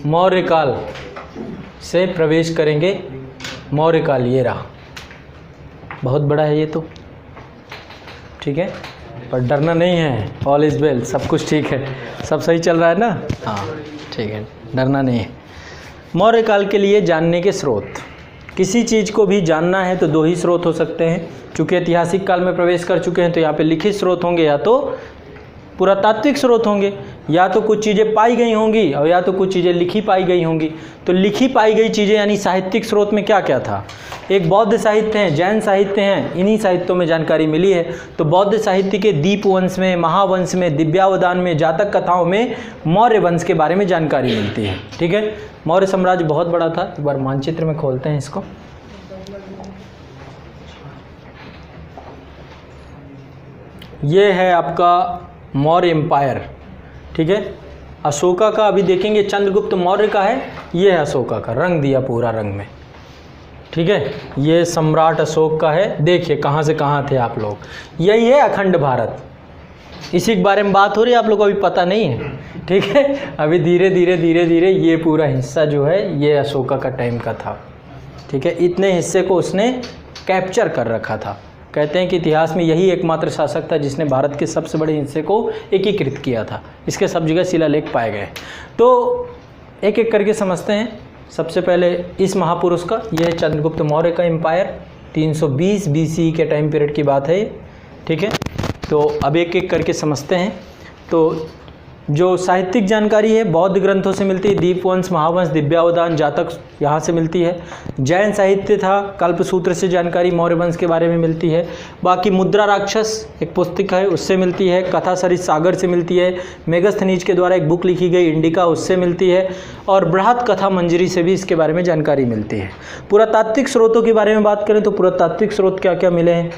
मौर्य काल से प्रवेश करेंगे। मौर्य काल ये रहा, बहुत बड़ा है ये तो, ठीक है, पर डरना नहीं है। ऑल इज़ वेल, सब कुछ ठीक है, सब सही चल रहा है ना? हाँ ठीक है, डरना नहीं है। मौर्य काल के लिए जानने के स्रोत, किसी चीज़ को भी जानना है तो दो ही स्रोत हो सकते हैं। चूँकि ऐतिहासिक काल में प्रवेश कर चुके हैं तो यहाँ पे लिखित स्रोत होंगे या तो पुरातात्विक स्रोत होंगे, या तो कुछ चीज़ें पाई गई होंगी और या तो कुछ चीज़ें लिखी पाई गई होंगी। तो लिखी पाई गई चीज़ें यानी साहित्यिक स्रोत में क्या क्या था? एक बौद्ध साहित्य हैं, जैन साहित्य हैं, इन्हीं साहित्यों में जानकारी मिली है। तो बौद्ध साहित्य के दीपवंश में, महावंश में, दिव्यावदान में, जातक कथाओं में मौर्य वंश के बारे में जानकारी मिलती है। ठीक है, मौर्य साम्राज्य बहुत बड़ा था। एक बार मानचित्र में खोलते हैं इसको। ये है आपका मौर्य एम्पायर, ठीक है। अशोका का अभी देखेंगे, चंद्रगुप्त मौर्य का है, ये है अशोका का, रंग दिया पूरा रंग में, ठीक है। ये सम्राट अशोक का है। देखिए कहाँ से कहाँ थे आप लोग, यही है अखंड भारत। इसी के बारे में बात हो रही है, आप लोग को अभी पता नहीं है, ठीक है। अभी धीरे धीरे धीरे धीरे ये पूरा हिस्सा जो है ये अशोका का टाइम का था, ठीक है। इतने हिस्से को उसने कैप्चर कर रखा था। कहते हैं कि इतिहास में यही एकमात्र शासक था जिसने भारत के सबसे बड़े हिस्से को एकीकृत किया था। इसके सब जगह शिलालेख पाए गए। तो एक एक करके समझते हैं। सबसे पहले इस महापुरुष का, यह है चंद्रगुप्त मौर्य का एम्पायर, 320 BC के टाइम पीरियड की बात है ये, ठीक है। तो अब एक एक करके समझते हैं। तो जो साहित्यिक जानकारी है बौद्ध ग्रंथों से मिलती है, दीपवंश, महावंश, दिव्यावदान, जातक यहाँ से मिलती है। जैन साहित्य था, कल्पसूत्र से जानकारी मौर्य वंश के बारे में मिलती है। बाकी मुद्रा राक्षस एक पुस्तक है, उससे मिलती है। कथा सरित सागर से मिलती है। मेगस्थनीज के द्वारा एक बुक लिखी गई इंडिका, उससे मिलती है। और बृहत कथा मंजरी से भी इसके बारे में जानकारी मिलती है। पुरातात्विक स्रोतों के बारे में बात करें तो पुरातात्विक स्रोत क्या क्या मिले हैं,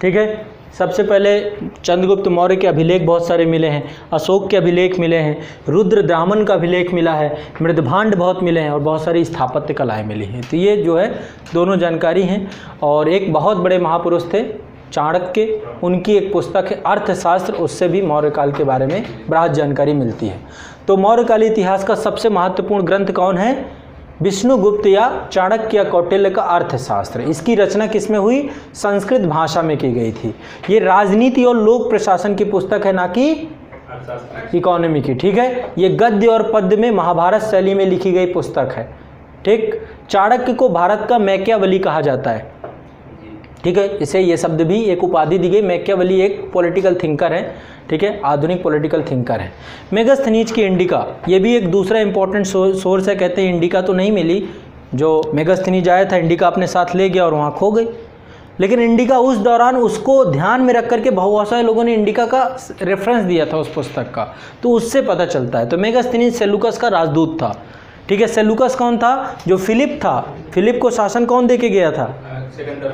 ठीक है। सबसे पहले चंद्रगुप्त मौर्य के अभिलेख बहुत सारे मिले हैं, अशोक के अभिलेख मिले हैं, रुद्र ब्राह्मण का अभिलेख मिला है, मृदभांड बहुत मिले हैं और बहुत सारी स्थापत्य कलाएँ मिली हैं। तो ये जो है दोनों जानकारी हैं। और एक बहुत बड़े महापुरुष थे चाणक्य, उनकी एक पुस्तक है अर्थशास्त्र, उससे भी मौर्य काल के बारे में बृहत जानकारी मिलती है। तो मौर्यकालीन इतिहास का सबसे महत्वपूर्ण ग्रंथ कौन है? विष्णुगुप्त या चाणक्य या कौटिल्य का अर्थशास्त्र। इसकी रचना किसमें हुई? संस्कृत भाषा में की गई थी। ये राजनीति और लोक प्रशासन की पुस्तक है, ना कि इकोनॉमी की, ठीक है। ये गद्य और पद्य में महाभारत शैली में लिखी गई पुस्तक है, ठीक। चाणक्य को भारत का मैकियावेली कहा जाता है, ठीक है। इसे ये शब्द भी एक उपाधि दी गई। मैकियावेली एक पॉलिटिकल थिंकर है, ठीक है, आधुनिक पॉलिटिकल थिंकर है। मेगस्थनीज की इंडिका, ये भी एक दूसरा इंपॉर्टेंट सोर्स है। कहते हैं इंडिका तो नहीं मिली, जो मेगस्थनीज आया था इंडिका अपने साथ ले गया और वहाँ खो गई। लेकिन इंडिका उस दौरान उसको ध्यान में रख करके बहुभाषाई लोगों ने इंडिका का रेफरेंस दिया था उस पुस्तक का, तो उससे पता चलता है। तो मेगस्थनीज सेलुकस का राजदूत था, ठीक है। सेलुकस कौन था? जो फिलिप था, फिलिप को शासन कौन दे के गया था?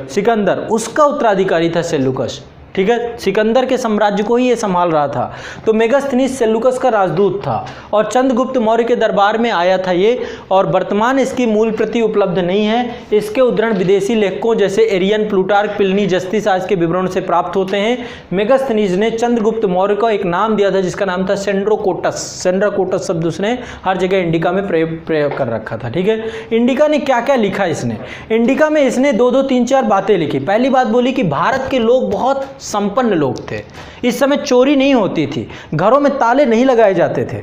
सिकंदर, उसका उत्तराधिकारी था सेलुकस, ठीक है। सिकंदर के साम्राज्य को ही ये संभाल रहा था। तो मेगस्थनीज सेलुकस का राजदूत था और चंद्रगुप्त मौर्य के दरबार में आया था ये। और वर्तमान इसकी मूल प्रति उपलब्ध नहीं है। इसके उद्धरण विदेशी लेखकों जैसे एरियन, प्लूटार्क, प्लिनी, जस्टिस के विवरण से प्राप्त होते हैं। मेगस्थनीज ने चंद्रगुप्त मौर्य को एक नाम दिया था जिसका नाम था सेंड्रोकोटस। सेंड्रोकोटस शब्द उसने हर जगह इंडिका में प्रयोग कर रखा था, ठीक है। इंडिका ने क्या क्या लिखा इसने? इंडिका में इसने 2-2, 3-4 बातें लिखी। पहली बात बोली कि भारत के लोग बहुत संपन्न लोग थे। इस समय चोरी नहीं होती थी, घरों में ताले नहीं लगाए जाते थे,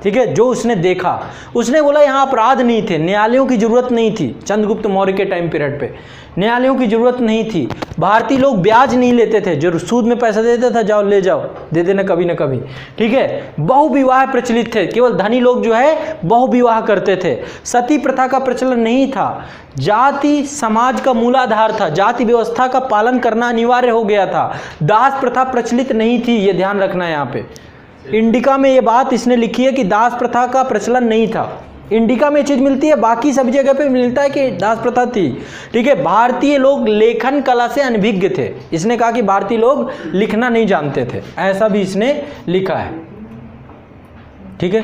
ठीक है। जो उसने देखा, उसने बोला यहाँ अपराध नहीं थे, न्यायालयों की जरूरत नहीं थी। चंद्रगुप्त मौर्य के टाइम पीरियड पे न्यायालयों की जरूरत नहीं थी। भारतीय लोग ब्याज नहीं लेते थे, जो सूद में पैसा देता था, जाओ ले जाओ, दे देना कभी ना कभी, ठीक है। बहुविवाह प्रचलित थे, केवल धनी लोग जो है बहुविवाह करते थे। सती प्रथा का प्रचलन नहीं था। जाति समाज का मूलाधार था, जाति व्यवस्था का पालन करना अनिवार्य हो गया था। दास प्रथा प्रचलित नहीं थी, ये ध्यान रखना है यहाँ पे। इंडिका में ये बात इसने लिखी है कि दास प्रथा का प्रचलन नहीं था। इंडिका में चीज मिलती है, बाकी सब जगह पे मिलता है कि दास प्रथा थी, ठीक है। भारतीय लोग लेखन कला से अनभिज्ञ थे। इसने कहा कि भारतीय लोग लिखना नहीं जानते थे, ऐसा भी इसने लिखा है, ठीक है।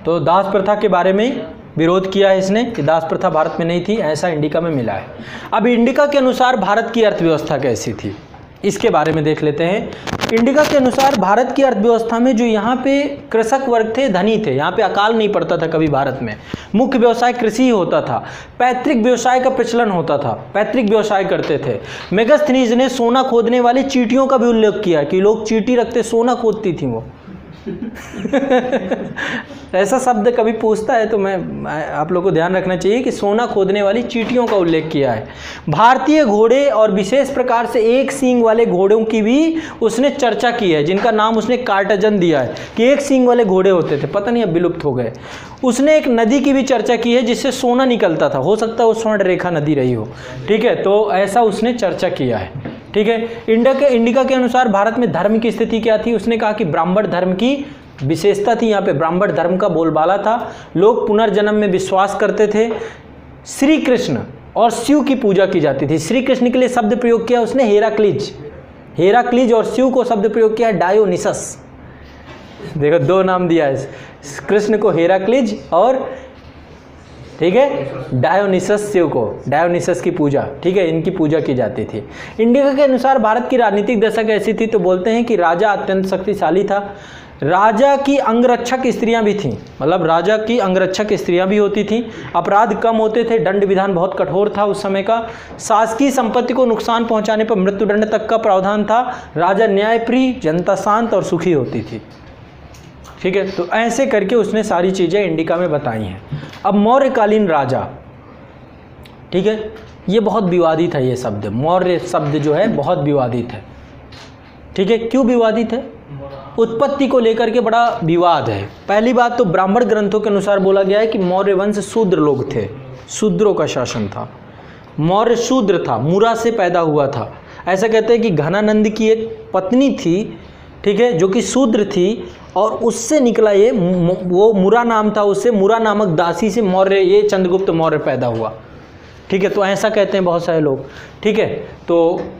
तो दास प्रथा के बारे में विरोध किया है इसने कि दास प्रथा भारत में नहीं थी, ऐसा इंडिका में मिला है। अब इंडिका के अनुसार भारत की अर्थव्यवस्था कैसी थी, इसके बारे में देख लेते हैं। इंडिका के अनुसार भारत की अर्थव्यवस्था में जो यहाँ पे कृषक वर्ग थे, धनी थे, यहाँ पे अकाल नहीं पड़ता था कभी भारत में, मुख्य व्यवसाय कृषि ही होता था, पैतृक व्यवसाय का प्रचलन होता था, पैतृक व्यवसाय करते थे। मेगास्थनीज ने सोना खोदने वाली चींटियों का भी उल्लेख किया कि लोग चींटी रखते, सोना खोदती थी वो। ऐसा शब्द कभी पूछता है तो मैं आप लोगों को ध्यान रखना चाहिए कि सोना खोदने वाली चींटियों का उल्लेख किया है। भारतीय घोड़े और विशेष प्रकार से एक सींग वाले घोड़ों की भी उसने चर्चा की है, जिनका नाम उसने कार्टाजन दिया है कि एक सींग वाले घोड़े होते थे, पता नहीं अब विलुप्त हो गए। उसने एक नदी की भी चर्चा की है जिससे सोना निकलता था, हो सकता है वो स्वर्ण रेखा नदी रही हो, ठीक है, तो ऐसा उसने चर्चा किया है, ठीक है। इंडिका के अनुसार भारत में धर्म की स्थिति क्या थी, उसने कहा कि ब्राह्मण धर्म की विशेषता थी, यहाँ पे ब्राह्मण धर्म का बोलबाला था, लोग पुनर्जन्म में विश्वास करते थे, श्री कृष्ण और शिव की पूजा की जाती थी। श्री कृष्ण के लिए शब्द प्रयोग किया उसने हेराक्लीज और शिव को शब्द प्रयोग किया डायोनिसस। देखो दो नाम दिया है, कृष्ण को हेराक्लीज और ठीक है डायोनिसस, शिव को डायोनिसस की पूजा, ठीक है, इनकी पूजा की जाती थी। इंडिका के अनुसार भारत की राजनीतिक दशा कैसी थी, तो बोलते हैं कि राजा अत्यंत शक्तिशाली था, राजा की अंगरक्षक स्त्रियां भी थीं, मतलब राजा की अंगरक्षक स्त्रियां भी होती थीं, अपराध कम होते थे, दंड विधान बहुत कठोर था उस समय का, शासकीय संपत्ति को नुकसान पहुंचाने पर मृत्युदंड तक का प्रावधान था, राजा न्यायप्रिय, जनता शांत और सुखी होती थी, ठीक है। तो ऐसे करके उसने सारी चीज़ें इंडिका में बताई हैं। अब मौर्यकालीन राजा, ठीक है, ये बहुत विवादित है, ये शब्द मौर्य शब्द जो है बहुत विवादित है, ठीक है। क्यों विवादित है, उत्पत्ति को लेकर के बड़ा विवाद है। पहली बात तो ब्राह्मण ग्रंथों के अनुसार बोला गया है कि मौर्य वंश शूद्र लोग थे, शूद्रों का शासन था, मौर्य शूद्र था, मुरा से पैदा हुआ था। ऐसा कहते हैं कि घनानंद की एक पत्नी थी, ठीक है, जो कि शूद्र थी और उससे निकला ये, वो मुरा नाम था, उससे मुरा नामक दासी से मौर्य, ये चंद्रगुप्त मौर्य पैदा हुआ, ठीक है। तो ऐसा कहते हैं बहुत सारे लोग, ठीक है। तो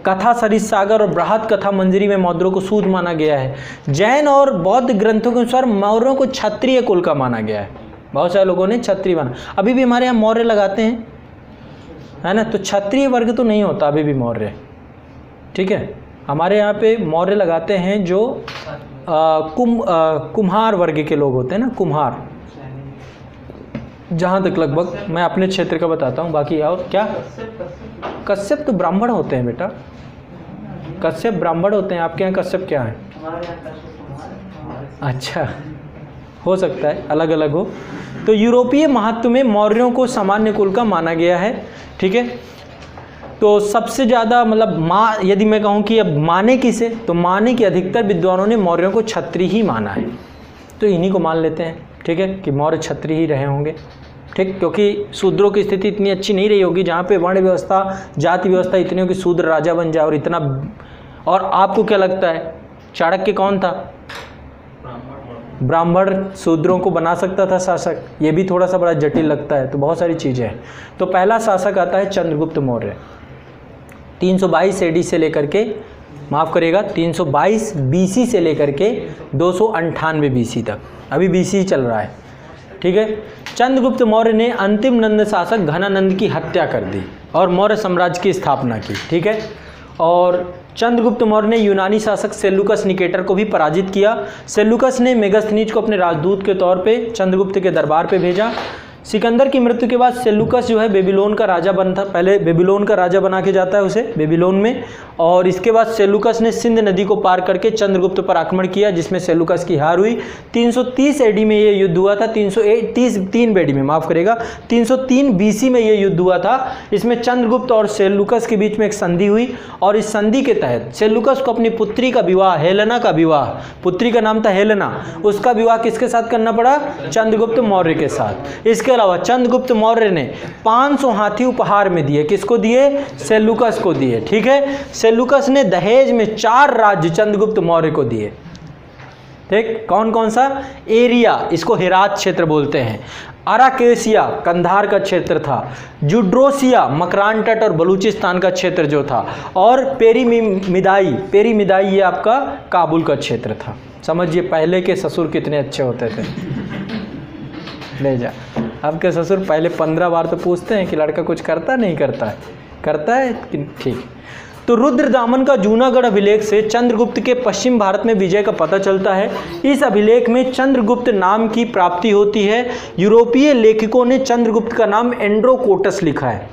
कथा सरिस सागर और बृहद कथा मंजरी में मौर्यों को सूद माना गया है। जैन और बौद्ध ग्रंथों के अनुसार मौर्यों को क्षत्रिय कुल का माना गया है, बहुत सारे लोगों ने क्षत्रिय माना। अभी भी हमारे यहाँ मौर्य लगाते हैं, है ना, तो क्षत्रिय वर्ग तो नहीं होता अभी भी मौर्य, ठीक है। हमारे यहाँ पे मौर्य लगाते हैं जो कुम्हार वर्ग के लोग होते हैं ना, कुम्हार, जहाँ तक लगभग मैं अपने क्षेत्र का बताता हूँ, बाकी और क्या, कश्यप तो ब्राह्मण होते हैं बेटा, कश्यप ब्राह्मण होते हैं, आपके यहाँ कश्यप क्या है? अच्छा, हो सकता है अलग अलग हो। तो यूरोपीय महत्व में मौर्यों को सामान्य कुल का माना गया है, ठीक है। तो सबसे ज़्यादा मतलब यदि मैं कहूँ कि अब माने किसे, तो माने कि अधिकतर विद्वानों ने मौर्यों को क्षत्रिय ही माना है, तो इन्हीं को मान लेते हैं, ठीक है, कि मौर्य क्षत्रिय ही रहे होंगे, ठीक, क्योंकि शूद्रों की स्थिति इतनी अच्छी नहीं रही होगी, जहाँ पे वर्ण व्यवस्था, जाति व्यवस्था इतनी हो कि शूद्र राजा बन जाए और इतना। और आपको क्या लगता है चाणक्य कौन था? ब्राह्मण शूद्रों को बना सकता था शासक, ये भी थोड़ा सा बड़ा जटिल लगता है, तो बहुत सारी चीज़ें हैं। तो पहला शासक आता है चंद्रगुप्त मौर्य, 322 AD से लेकर के, माफ़ करिएगा 322 BC से लेकर के 298 BC तक, अभी BC ही चल रहा है, ठीक है। चंद्रगुप्त मौर्य ने अंतिम नंद शासक घनानंद की हत्या कर दी और मौर्य साम्राज्य की स्थापना की, ठीक है। और चंद्रगुप्त मौर्य ने यूनानी शासक सेल्यूकस निकेटर को भी पराजित किया। सेल्यूकस ने मेगास्थनीज को अपने राजदूत के तौर पे चंद्रगुप्त के दरबार पे भेजा। सिकंदर की मृत्यु के बाद सेल्यूकस जो है बेबीलोन का राजा बनता, पहले बेबीलोन का राजा बना के जाता है उसे बेबीलोन में, और इसके बाद सेल्यूकस ने सिंध नदी को पार करके चंद्रगुप्त पर आक्रमण किया, जिसमें सेल्यूकस की हार हुई। 330 AD में ये युद्ध हुआ था, 303 BD में, माफ़ करेगा 303 BC में ये युद्ध हुआ था। इसमें चंद्रगुप्त और सेल्यूकस के बीच में एक संधि हुई, और इस संधि के तहत सेल्यूकस को अपनी पुत्री का विवाह, हेलेना का विवाह, पुत्री का नाम था हेलेना, उसका विवाह किसके साथ करना पड़ा? चंद्रगुप्त मौर्य के साथ। इसके अलावा चंद्रगुप्त मौर्य ने 500 हाथी उपहार में दिए, किसको दिए? सेल्यूकस को दिए, ठीक है। सेल्यूकस ने दहेज में 4 राज्य चंद्रगुप्त मौर्य को दिए, ठीक। कौन कौन सा? एरिया, इसको हेरात क्षेत्र बोलते हैं, अराकेसिया कंधार का क्षेत्र था, जुड्रोसिया मकरान तट और बलूचिस्तान का क्षेत्र जो था, और पेरीमिदाई ये आपका काबुल का क्षेत्र था। समझिए पहले के ससुर कितने अच्छे होते थे। ले जा, अब के ससुर पहले 15 बार तो पूछते हैं कि लड़का कुछ करता नहीं करता है, करता है कि ठीक। तो रुद्रदामन का जूनागढ़ अभिलेख से चंद्रगुप्त के पश्चिम भारत में विजय का पता चलता है। इस अभिलेख में चंद्रगुप्त नाम की प्राप्ति होती है। यूरोपीय लेखकों ने चंद्रगुप्त का नाम एंड्रोकोटस लिखा है।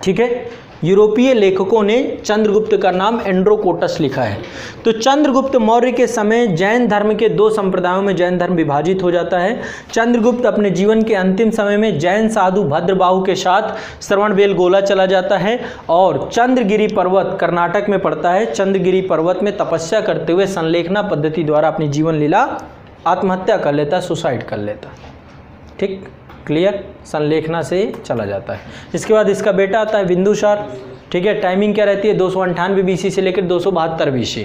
ठीक है, यूरोपीय लेखकों ने चंद्रगुप्त का नाम एंड्रोकोटस लिखा है। तो चंद्रगुप्त मौर्य के समय जैन धर्म के दो संप्रदायों में जैन धर्म विभाजित हो जाता है। चंद्रगुप्त अपने जीवन के अंतिम समय में जैन साधु भद्रबाहु के साथ श्रवणबेलगोला चला जाता है और चंद्रगिरी पर्वत कर्नाटक में पड़ता है। चंद्रगिरी पर्वत में तपस्या करते हुए संलेखना पद्धति द्वारा अपनी जीवन लीला आत्महत्या कर लेता है, सुसाइड कर लेता है। ठीक, क्लियर, संलेखना से चला जाता है। इसके बाद इसका बेटा आता है बिंदुसार। ठीक है, टाइमिंग क्या रहती है 298 BC से लेकर 272 BC।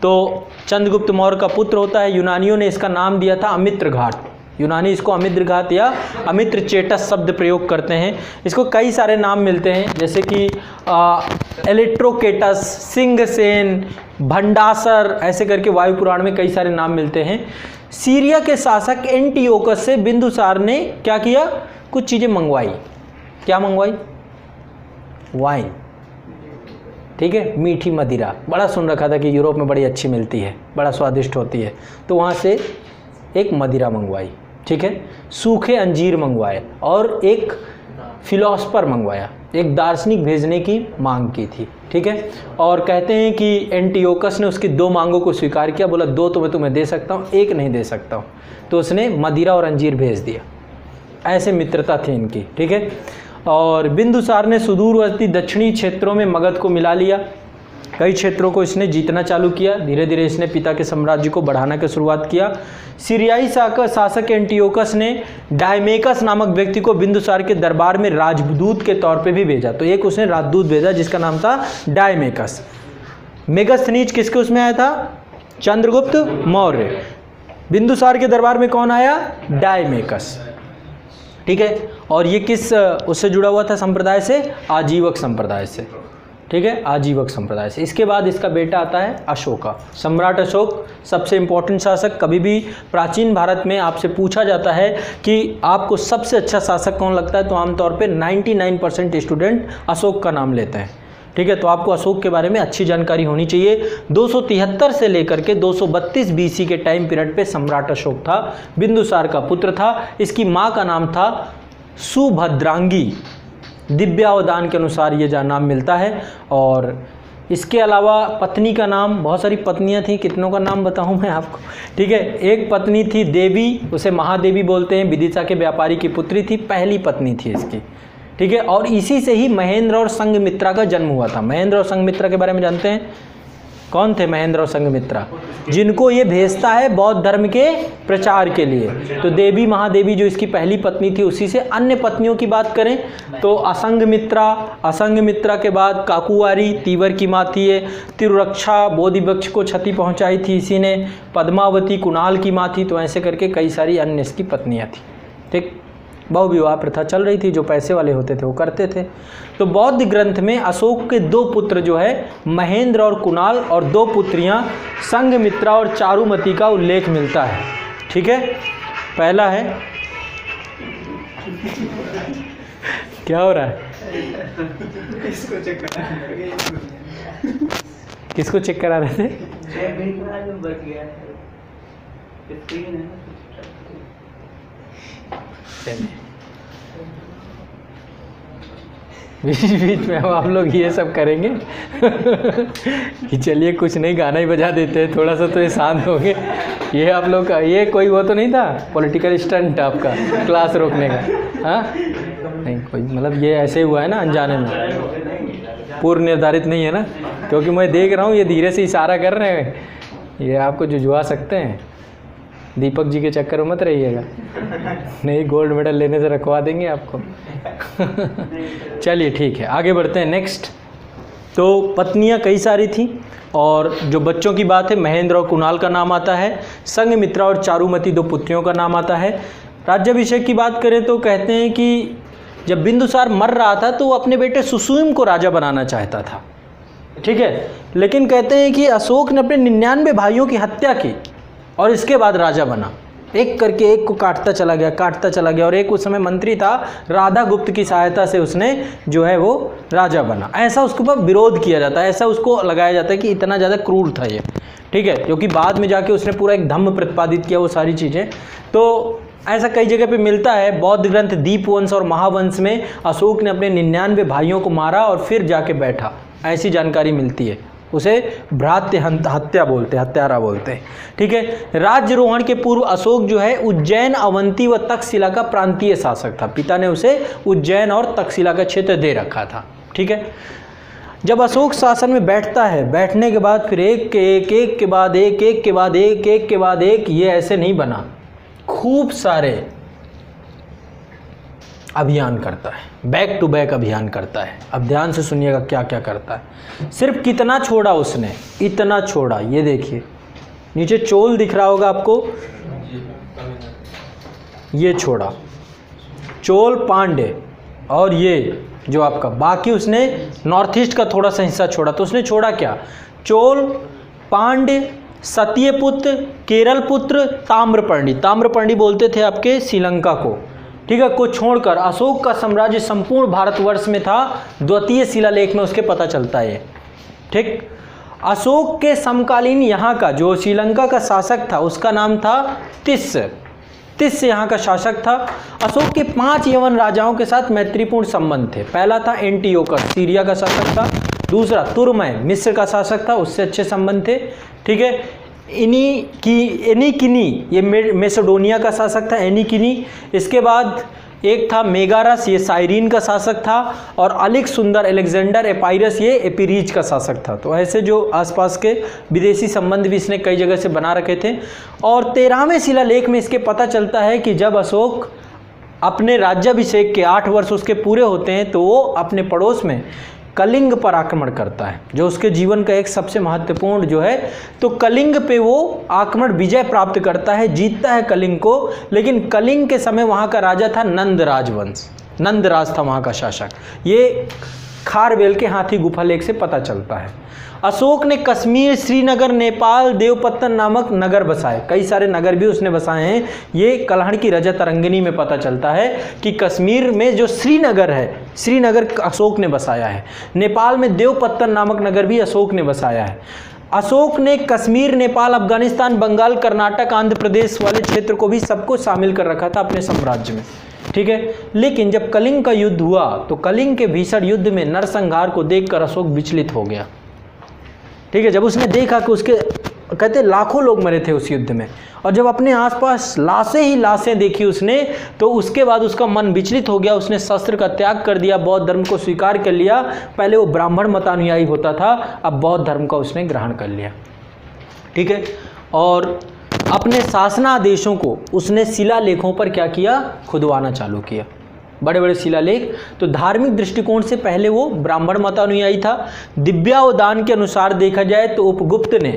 तो चंद्रगुप्त मौर्य का पुत्र होता है। यूनानियों ने इसका नाम दिया था अमित्र घाट। यूनानी इसको अमित्र घाट या अमित्र चेटस शब्द प्रयोग करते हैं। इसको कई सारे नाम मिलते हैं, जैसे कि इलेक्ट्रोकेटस, सिंहसेन, भंडासर, ऐसे करके वायु पुराण में कई सारे नाम मिलते हैं। सीरिया के शासक एंटियोकस से बिंदुसार ने क्या किया, कुछ चीज़ें मंगवाई। क्या मंगवाई? वाइन। ठीक है, मीठी मदिरा, बड़ा सुन रखा था कि यूरोप में बड़ी अच्छी मिलती है, बड़ा स्वादिष्ट होती है, तो वहाँ से एक मदिरा मंगवाई। ठीक है, सूखे अंजीर मंगवाए और एक फिलोसफर मंगवाया, एक दार्शनिक भेजने की मांग की थी। ठीक है, और कहते हैं कि एंटियोकस ने उसकी दो मांगों को स्वीकार किया, बोला दो तो मैं तुम्हें दे सकता हूँ, एक नहीं दे सकता हूँ। तो उसने मदिरा और अंजीर भेज दिया। ऐसे मित्रता थी इनकी। ठीक है, और बिंदुसार ने सुदूरवर्ती दक्षिणी क्षेत्रों में मगध को मिला लिया। कई क्षेत्रों को इसने जीतना चालू किया। धीरे धीरे इसने पिता के साम्राज्य को बढ़ाने की शुरुआत किया। सीरियाई शासक एंटियोकस ने डायमेकस नामक व्यक्ति को बिंदुसार के दरबार में राजदूत के तौर पे भी भेजा। तो एक उसने राजदूत भेजा जिसका नाम था डायमेकस। मेगास्थनीज किसके उसमें आया था? चंद्रगुप्त मौर्य। बिंदुसार के दरबार में कौन आया? डायमेकस। ठीक है, और ये किस उससे जुड़ा हुआ था संप्रदाय से? आजीवक संप्रदाय से। ठीक है, आजीवक संप्रदाय से। इसके बाद इसका बेटा आता है अशोका। सम्राट अशोक सबसे इंपॉर्टेंट शासक। कभी भी प्राचीन भारत में आपसे पूछा जाता है कि आपको सबसे अच्छा शासक कौन लगता है, तो आमतौर पे 99% स्टूडेंट अशोक का नाम लेते हैं। ठीक है, तो आपको अशोक के बारे में अच्छी जानकारी होनी चाहिए। 273 से लेकर के 232 BC के टाइम पीरियड पे सम्राट अशोक था, बिंदुसार का पुत्र था। इसकी माँ का नाम था सुभद्रांगी। दिव्यावदान के अनुसार ये नाम मिलता है। और इसके अलावा पत्नी का नाम, बहुत सारी पत्नियां थी, कितनों का नाम बताऊं मैं आपको? ठीक है, एक पत्नी थी देवी, उसे महादेवी बोलते हैं, विदिशा के व्यापारी की पुत्री थी, पहली पत्नी थी इसकी। ठीक है, और इसी से ही महेंद्र और संघमित्रा का जन्म हुआ था। महेंद्र और संघमित्रा के बारे में जानते हैं? कौन थे महेंद्र और संघमित्रा? जिनको ये भेजता है बौद्ध धर्म के प्रचार के लिए। तो देवी महादेवी जो इसकी पहली पत्नी थी, उसी से अन्य पत्नियों की बात करें तो असंघमित्रा के बाद काकुवारी तीवर की माँ थी, ये तिरुरक्षा बोधि वृक्ष को क्षति पहुंचाई थी इसी ने। पद्मावती कुणाल की माँ थी। तो ऐसे करके कई सारी अन्य इसकी पत्नियाँ थी। ठीक, बहुविवाह प्रथा चल रही थी, जो पैसे वाले होते थे वो करते थे। तो बौद्ध ग्रंथ में अशोक के दो पुत्र जो है महेंद्र और कुणाल, और दो पुत्रियां संघमित्रा और चारुमती का उल्लेख मिलता है। ठीक है, पहला है क्या हो रहा है? किसको चेक करा रहे थे? बीच बीच में हम आप लोग ये सब करेंगे कि चलिए कुछ नहीं, गाना ही बजा देते हैं, थोड़ा सा तो ये शांत हो गए। ये आप लोग का ये कोई वो तो नहीं था पॉलिटिकल स्टंट आपका क्लास रोकने का? हाँ नहीं, कोई मतलब ये ऐसे हुआ है ना अनजाने में, पूर्व निर्धारित नहीं है ना? क्योंकि मैं देख रहा हूँ ये धीरे से इशारा कर रहे हैं, ये आपको जुझवा सकते हैं। दीपक जी के चक्कर में मत रहिएगा, नहीं गोल्ड मेडल लेने से रखवा देंगे आपको। चलिए ठीक है, आगे बढ़ते हैं नेक्स्ट। तो पत्नियां कई सारी थी, और जो बच्चों की बात है महेंद्र और कुणाल का नाम आता है, संघमित्रा और चारुमती दो पुत्रियों का नाम आता है। राज्याभिषेक की बात करें तो कहते हैं कि जब बिंदुसार मर रहा था तो वो अपने बेटे सुसुम को राजा बनाना चाहता था। ठीक है, लेकिन कहते हैं कि अशोक ने अपने 99 भाइयों की हत्या की और इसके बाद राजा बना। एक करके एक को काटता चला गया और एक उस समय मंत्री था, राधा गुप्त की सहायता से उसने जो है वो राजा बना। ऐसा उसके ऊपर विरोध किया जाता है, ऐसा उसको लगाया जाता है कि इतना ज़्यादा क्रूर था ये, ठीक है, क्योंकि बाद में जाके उसने पूरा एक धम्म प्रतिपादित किया वो सारी चीज़ें। तो ऐसा कई जगह पे मिलता है। बौद्ध ग्रंथ दीपवंश और महावंश में अशोक ने अपने 99 भाइयों को मारा और फिर जाके बैठा, ऐसी जानकारी मिलती है। उसे भ्रात्य हत्या बोलते, हत्यारा बोलते हैं, ठीक है। राज्यरोहण के पूर्व अशोक जो है उज्जैन, अवंती व तक्षशिला का प्रांतीय शासक था। पिता ने उसे उज्जैन और तक्षशिला का क्षेत्र दे रखा था, ठीक है। जब अशोक शासन में बैठता है, बैठने के बाद फिर एक के बाद एक, ये ऐसे नहीं बना, खूब सारे अभियान करता है, बैक टू बैक अभियान करता है। अब ध्यान से सुनिएगा क्या क्या करता है। सिर्फ कितना छोड़ा उसने, इतना छोड़ा, ये देखिए नीचे चोल दिख रहा होगा आपको, ये छोड़ा चोल, पांडे और ये जो आपका, बाकी उसने नॉर्थ ईस्ट का थोड़ा सा हिस्सा छोड़ा। तो उसने छोड़ा क्या? चोल, पांड्य, सत्यपुत्र, केरल पुत्र, ताम्रपर्णी, ताम्रपर्णी बोलते थे आपके श्रीलंका को, ठीक है, को छोड़कर अशोक का साम्राज्य संपूर्ण भारतवर्ष में था। द्वितीय शिलालेख में उसके पता चलता है, ठीक। अशोक के समकालीन यहाँ का जो श्रीलंका का शासक था उसका नाम था तिस्स यहाँ का शासक था। अशोक के 5 यवन राजाओं के साथ मैत्रीपूर्ण संबंध थे। पहला था एंटियोकस, सीरिया का शासक था। दूसरा तुर्मय, मिस्र का शासक था, उससे अच्छे संबंध थे, ठीक है। एनिकिनी, ये मैसेडोनिया का शासक था, एनिकिनी। इसके बाद एक था मेगारस, ये साइरीन का शासक था। और अलेक्सुंदर, अलेक्जेंडर एपाइरस, ये एपिरीज का शासक था। तो ऐसे जो आसपास के विदेशी संबंध भी इसने कई जगह से बना रखे थे। और 13वें शिलालेख में इसके पता चलता है कि जब अशोक अपने राज्याभिषेक के 8 वर्ष उसके पूरे होते हैं तो वो अपने पड़ोस में कलिंग पर आक्रमण करता है, जो उसके जीवन का एक सबसे महत्वपूर्ण जो है। तो कलिंग पे वो आक्रमण, विजय प्राप्त करता है, जीतता है कलिंग को। लेकिन कलिंग के समय वहाँ का राजा था नंद राजवंश, नंदराज था वहाँ का शासक। ये खारवेल के हाथी गुफा लेख से पता चलता है। अशोक ने कश्मीर, श्रीनगर, नेपाल, देवपत्तन नामक नगर बसाए। कई सारे नगर भी उसने बसाए हैं। ये कल्हड़ की रजत तरंगिनी में पता चलता है कि कश्मीर में जो श्रीनगर है, श्रीनगर अशोक ने बसाया है। नेपाल में देवपत्तन नामक नगर भी अशोक ने बसाया है। अशोक ने कश्मीर, नेपाल, अफगानिस्तान, बंगाल, कर्नाटक, आंध्र प्रदेश वाले क्षेत्र को भी सबको शामिल कर रखा था अपने साम्राज्य में, ठीक है। लेकिन जब कलिंग का युद्ध हुआ तो कलिंग के भीषण युद्ध में नरसंहार को देखकर अशोक विचलित हो गया, ठीक है। जब उसने देखा कि उसके कहते लाखों लोग मरे थे उस युद्ध में, और जब अपने आसपास लाशें ही लाशें देखी उसने, तो उसके बाद उसका मन विचलित हो गया। उसने शस्त्र का त्याग कर दिया, बौद्ध धर्म को स्वीकार कर लिया। पहले वो ब्राह्मण मतानुयायी होता था, अब बौद्ध धर्म का उसने ग्रहण कर लिया, ठीक है। और अपने शासनादेशों को उसने शिलालेखों पर क्या किया? खुदवाना चालू किया, बड़े बड़े शिलालेख। तो धार्मिक दृष्टिकोण से पहले वो ब्राह्मण मतानुयायी था। दिव्यावदान के अनुसार देखा जाए तो उपगुप्त ने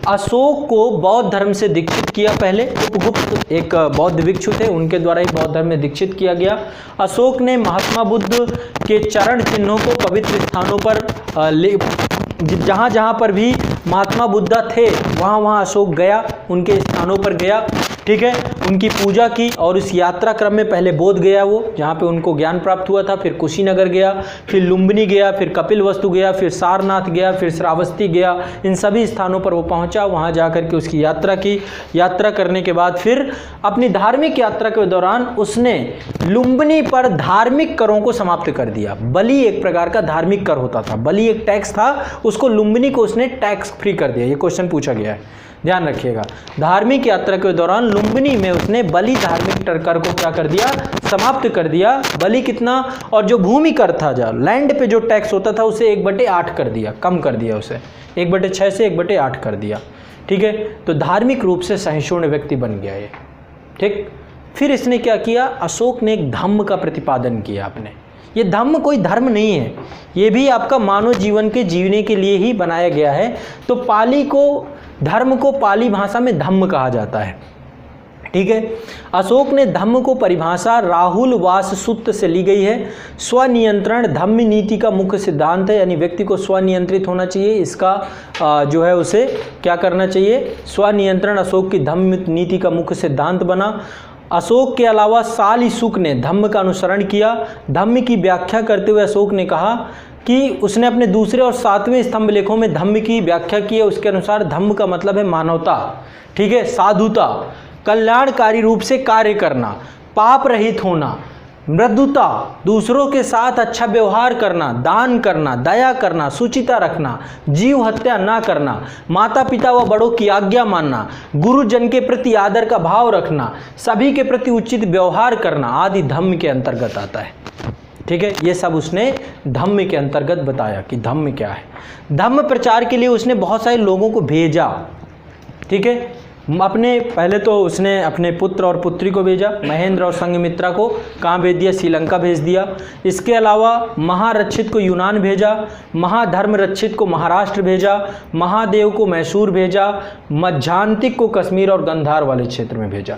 अशोक को बौद्ध धर्म से दीक्षित किया। पहले उपगुप्त एक बौद्ध भिक्षु थे, उनके द्वारा ही बौद्ध धर्म में दीक्षित किया गया। अशोक ने महात्मा बुद्ध के चरण चिन्हों को पवित्र स्थानों पर जहाँ जहाँ पर भी महात्मा बुद्धा थे वहाँ वहाँ अशोक गया, उनके स्थानों पर गया, ठीक है। उनकी पूजा की। और इस यात्रा क्रम में पहले बोध गया वो, जहाँ पे उनको ज्ञान प्राप्त हुआ था, फिर कुशीनगर गया, फिर लुम्बिनी गया, फिर कपिलवस्तु गया, फिर सारनाथ गया, फिर श्रावस्ती गया। इन सभी स्थानों पर वो पहुँचा, वहाँ जा कर के उसकी यात्रा की। यात्रा करने के बाद फिर अपनी धार्मिक यात्रा के दौरान उसने लुम्बिनी पर धार्मिक करों को समाप्त कर दिया। बलि एक प्रकार का धार्मिक कर होता था, बलि एक टैक्स था, उसको लुम्बिनी को उसने टैक्स फ्री कर दिया। ये क्वेश्चन पूछा गया है, ध्यान रखिएगा। धार्मिक यात्रा के दौरान लुम्बिनी में उसने बलि धार्मिक कर को क्या कर दिया? समाप्त कर दिया। बलि कितना? और जो भूमि कर था, जो लैंड पे जो टैक्स होता था उसे 1/8 कर दिया, कम कर दिया उसे, 1/6 से 1/8 कर दिया, ठीक है। तो धार्मिक रूप से सहिष्णु व्यक्ति बन गया ये, ठीक। फिर इसने क्या किया? अशोक ने एक धम्म का प्रतिपादन किया अपने। ये धम्म कोई धर्म नहीं है, ये भी आपका मानव जीवन के जीने के लिए ही बनाया गया है। तो पाली को, धर्म को पाली भाषा में धम्म कहा जाता है, ठीक है। अशोक ने धम्म को परिभाषा राहुल वाससूत्र से ली गई है। स्वनियंत्रण धम्म नीति का मुख्य सिद्धांत है, यानी व्यक्ति को स्वनियंत्रित होना चाहिए, इसका जो है उसे क्या करना चाहिए, स्वनियंत्रण अशोक की धम्म नीति का मुख्य सिद्धांत बना। अशोक के अलावा साली शुक ने धम्म का अनुसरण किया। धम्म की व्याख्या करते हुए अशोक ने कहा कि उसने अपने दूसरे और 7वें स्तंभ लेखों में धम्म की व्याख्या की है। उसके अनुसार धम्म का मतलब है मानवता, ठीक है, साधुता, कल्याणकारी रूप से कार्य करना, पाप रहित होना, मृदुता, दूसरों के साथ अच्छा व्यवहार करना, दान करना, दया करना, सुचिता रखना, जीव हत्या ना करना, माता पिता व बड़ों की आज्ञा मानना, गुरुजन के प्रति आदर का भाव रखना, सभी के प्रति उचित व्यवहार करना आदि धम्म के अंतर्गत आता है। ठीक है, ये सब उसने धम्म के अंतर्गत बताया कि धम्म क्या है। धम्म प्रचार के लिए उसने बहुत सारे लोगों को भेजा। ठीक है, अपने पहले तो उसने अपने पुत्र और पुत्री को भेजा, महेंद्र और संघमित्रा को कहाँ भेज दिया, श्रीलंका भेज दिया। इसके अलावा महारक्षित को यूनान भेजा, महाधर्म रक्षित को महाराष्ट्र भेजा, महादेव को मैसूर भेजा, मध्यांतिक को कश्मीर और गंधार वाले क्षेत्र में भेजा।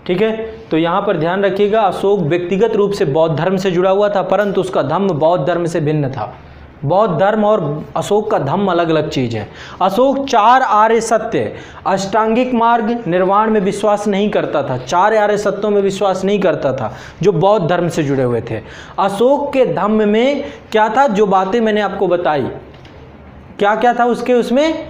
ठीक है, तो यहाँ पर ध्यान रखिएगा, अशोक व्यक्तिगत रूप से बौद्ध धर्म से जुड़ा हुआ था, परंतु उसका धम्म बौद्ध धर्म से भिन्न था। बौद्ध धर्म और अशोक का धम्म अलग अलग चीज़ है। अशोक 4 आर्य सत्य, अष्टांगिक मार्ग, निर्वाण में विश्वास नहीं करता था, 4 आर्य सत्यों में विश्वास नहीं करता था जो बौद्ध धर्म से जुड़े हुए थे। अशोक के धम्म में क्या था, जो बातें मैंने आपको बताई, क्या क्या था उसके, उसमें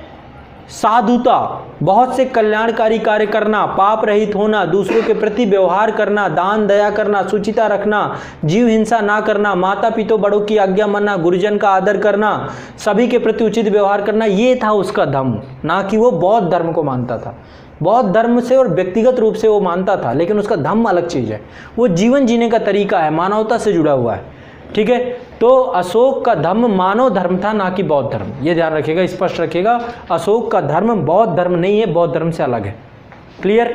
साधुता, बहुत से कल्याणकारी कार्य करना, पाप रहित होना, दूसरों के प्रति व्यवहार करना, दान दया करना, सुचिता रखना, जीव हिंसा ना करना, माता पिता बड़ों की आज्ञा मानना, गुरुजन का आदर करना, सभी के प्रति उचित व्यवहार करना, ये था उसका धम्म। ना कि वो बौद्ध धर्म को मानता था, बौद्ध धर्म से और व्यक्तिगत रूप से वो मानता था, लेकिन उसका धम्म अलग चीज़ है, वो जीवन जीने का तरीका है, मानवता से जुड़ा हुआ है। ठीक है, तो अशोक का धर्म मानव धर्म था, ना कि बौद्ध धर्म। ये ध्यान रखिएगा, स्पष्ट रखिएगा, अशोक का धर्म बौद्ध धर्म नहीं है, बौद्ध धर्म से अलग है। क्लियर।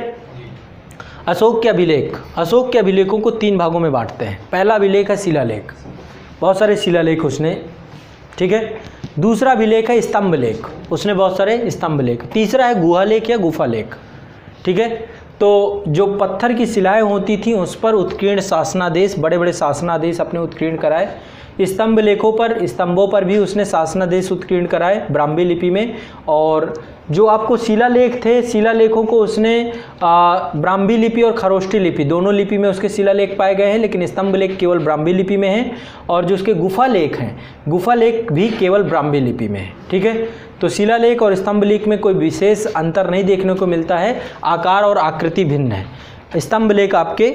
अशोक के अभिलेख, अशोक के अभिलेखों को 3 भागों में बांटते हैं। पहला अभिलेख है शिलालेख, बहुत सारे शिलालेख उसने। ठीक है, दूसरा अभिलेख है स्तंभ लेख, उसने बहुत सारे स्तंभ लेख। तीसरा है गुहा लेख या गुफा लेख। ठीक है, तो जो पत्थर की शिलाएं होती थी उस पर उत्कीर्ण शासनादेश, बड़े बड़े शासनादेश अपने उत्कीर्ण कराए। स्तंभ लेखों पर, स्तंभों पर भी उसने शासनादेश उत्कीर्ण कराए ब्राह्मी लिपि में। और जो आपको शिलालेख थे, शिलालेखों को उसने ब्राह्मी लिपि और खरोष्ठी लिपि दोनों लिपि में उसके शिलालेख पाए गए हैं, लेकिन स्तंभ लेख केवल ब्राह्मी लिपि में है। और जो उसके गुफा लेख हैं, गुफा लेख भी केवल ब्राह्मी लिपि में है। ठीक है, तो शिलालेख और स्तंभ लेख में कोई विशेष अंतर नहीं देखने को मिलता है, आकार और आकृति भिन्न है। स्तंभ लेख आपके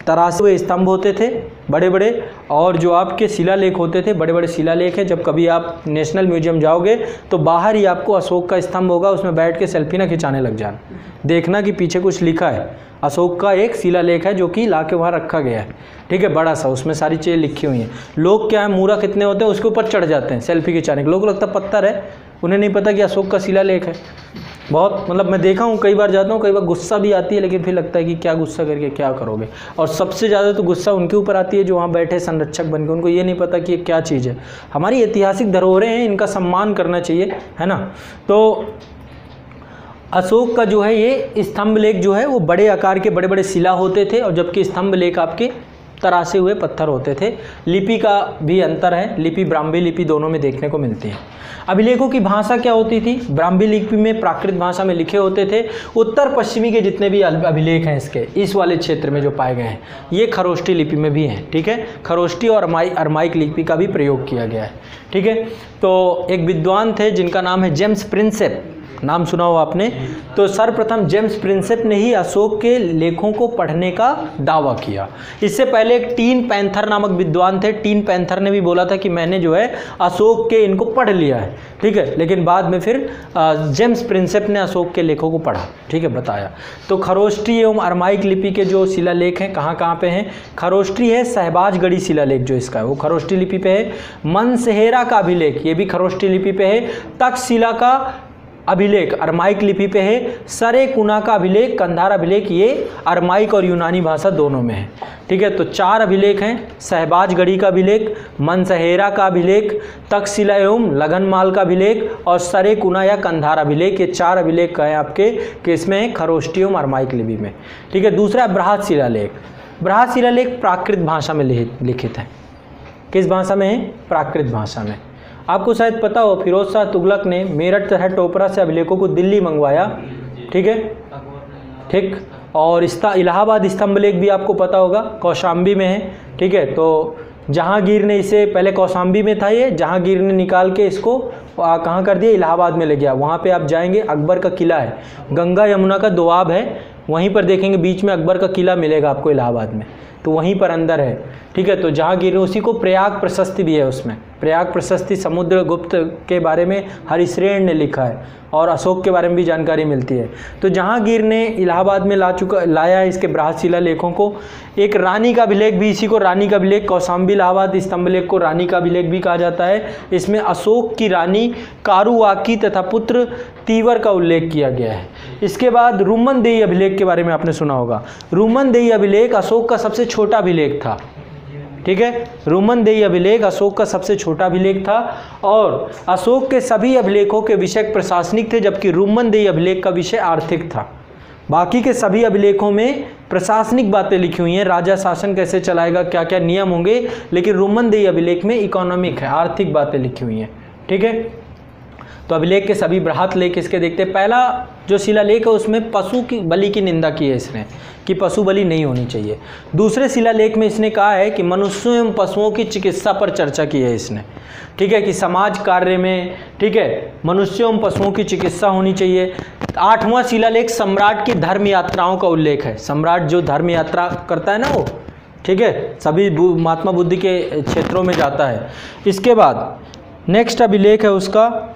तरासे हुए स्तंभ होते थे बड़े बड़े, और जो आपके शिलालेख होते थे बड़े बड़े शिलालेख हैं। जब कभी आप नेशनल म्यूजियम जाओगे तो बाहर ही आपको अशोक का स्तंभ होगा, उसमें बैठ के सेल्फी ना खिंचाने लग जाना, देखना कि पीछे कुछ लिखा है। अशोक का एक शिलालेख है जो कि ला के वहाँ रखा गया है। ठीक है, बड़ा सा, उसमें सारी चीज़ें लिखी हुई हैं। लोग क्या है, मूर्ख कितने होते हैं, उसके ऊपर चढ़ जाते हैं सेल्फी खिंचाने के। लोगों को लगता पत्थर है, उन्हें नहीं पता कि अशोक का शिलालेख है। बहुत मतलब मैं देखा हूँ, कई बार जाता हूँ, कई बार गुस्सा भी आती है, लेकिन फिर लगता है कि क्या गुस्सा करके क्या करोगे। और सबसे ज़्यादा तो गुस्सा उनके ऊपर आती है जो वहाँ बैठे संरक्षक बन के, उनको ये नहीं पता कि ये क्या चीज़ है। हमारी ऐतिहासिक धरोहरें हैं, इनका सम्मान करना चाहिए, है ना। तो अशोक का जो है ये स्तंभ लेख जो है वो बड़े आकार के बड़े बड़े शिला होते थे, और जबकि स्तंभ लेख आपके तरासे हुए पत्थर होते थे। लिपि का भी अंतर है, लिपि ब्राह्मी लिपि दोनों में देखने को मिलती है। अभिलेखों की भाषा क्या होती थी, ब्राह्मी लिपि में प्राकृत भाषा में लिखे होते थे। उत्तर पश्चिमी के जितने भी अभिलेख हैं इसके इस वाले क्षेत्र में जो पाए गए हैं, ये खरोष्ठी लिपि में भी हैं। ठीक है, खरोष्ठी और अरमाइक लिपि का भी प्रयोग किया गया है। ठीक है, तो एक विद्वान थे जिनका नाम है जेम्स प्रिंसेप, नाम सुना हो आपने। तो सर्वप्रथम जेम्स प्रिंसेप ने ही अशोक के लेखों को पढ़ने का दावा किया। इससे पहले एक टीन पैंथर नामक विद्वान थे, टीन पैंथर ने भी बोला था कि मैंने जो है अशोक के इनको पढ़ लिया है। ठीक है, लेकिन बाद में फिर जेम्स प्रिंसेप ने अशोक के लेखों को पढ़ा। ठीक है, बताया। तो खरोष्ठी एवं अरमाइक लिपि के जो शिलालेख हैं कहाँ कहाँ पे हैं, खरोष्ठी है सहबाजगढ़ी शिलालेख जो इसका है वो खरोष्ठी लिपि पे है। मनसेहेरा का अभिलेख ये भी खरोष्ठी लिपि पे है। तक्षशिला का अभिलेख अरमाइक लिपि पे है। सरेकुना का अभिलेख, कंधार अभिलेख, ये अरमाइक और यूनानी भाषा दोनों में है। ठीक है, तो 4 अभिलेख हैं। सहबाजगढ़ी का अभिलेख, मनसहेरा का अभिलेख, तक्षशिला एवं लगनमाल का अभिलेख और सरेकुना या कंधार अभिलेख। ये 4 अभिलेख का है आपके किस में है? खरोष्टी एवं अरमाइक लिपि में। ठीक है, दूसरा बृहत शिलालेख। बृहत शिलालेख प्राकृत भाषा में लिखित है। किस भाषा में है? प्राकृत भाषा में। आपको शायद पता हो फिरोज शाह तुगलक ने मेरठ तथा टोपरा से अभिलेखों को दिल्ली मंगवाया। ठीक है, ठीक। और इलाहाबाद स्तंभलेख भी आपको पता होगा, कौशाम्बी में है। ठीक है, तो जहांगीर ने इसे, पहले कौशाम्बी में था ये, जहांगीर ने निकाल के इसको कहाँ कर दिया? इलाहाबाद में ले गया। वहाँ पे आप जाएंगे, अकबर का किला है, गंगा यमुना का दोआब है, वहीं पर देखेंगे बीच में अकबर का किला मिलेगा आपको इलाहाबाद में, तो वहीं पर अंदर है। ठीक है, तो जहांगीर, उसी को प्रयाग प्रशस्ति भी है उसमें। प्रयाग प्रशस्ति समुद्रगुप्त के बारे में हरिश्रेण ने लिखा है और अशोक के बारे में भी जानकारी मिलती है। तो जहांगीर ने इलाहाबाद में लाया है इसके बृहत शिलालेखों को। एक रानी का अभिलेख भी, इसी को रानी का अभिलेख, कौशाम्बी इलाहाबाद स्तंभलेख को रानी का अभिलेख भी कहा जाता है। इसमें अशोक की रानी कारुवाकी तथा पुत्र तीवर का उल्लेख किया गया है। इसके बाद रुमनदेही अभिलेख के बारे में आपने सुना होगा। रुमनदेही अभिलेख अशोक का सबसे छोटा अभिलेख था। ठीक है, रुमनदेही अभिलेख अशोक का सबसे छोटा अभिलेख था और अशोक के सभी अभिलेखों के विषय प्रशासनिक थे, जबकि रुमनदेही अभिलेख का विषय आर्थिक था। बाकी के सभी अभिलेखों में प्रशासनिक बातें लिखी हुई हैं, राजा शासन कैसे चलाएगा, क्या क्या नियम होंगे, लेकिन रुमनदेही अभिलेख में इकोनॉमिक है, आर्थिक बातें लिखी हुई हैं। ठीक है, तो अभिलेख के सभी बृहत लेख इसके देखते हैं। पहला जो शिलालेख है उसमें पशु की बलि की निंदा की है इसने, कि पशु बलि नहीं होनी चाहिए। दूसरे शिलालेख में इसने कहा है कि मनुष्यों एवं पशुओं की चिकित्सा पर चर्चा की है इसने। ठीक है, कि समाज कार्य में, ठीक है, मनुष्यों एवं पशुओं की चिकित्सा होनी चाहिए। 8वां शिलालेख सम्राट की धर्म यात्राओं का उल्लेख है। सम्राट जो धर्म यात्रा करता है ना वो, ठीक है, सभी महात्मा बुद्धि के क्षेत्रों में जाता है। इसके बाद नेक्स्ट अभिलेख है उसका,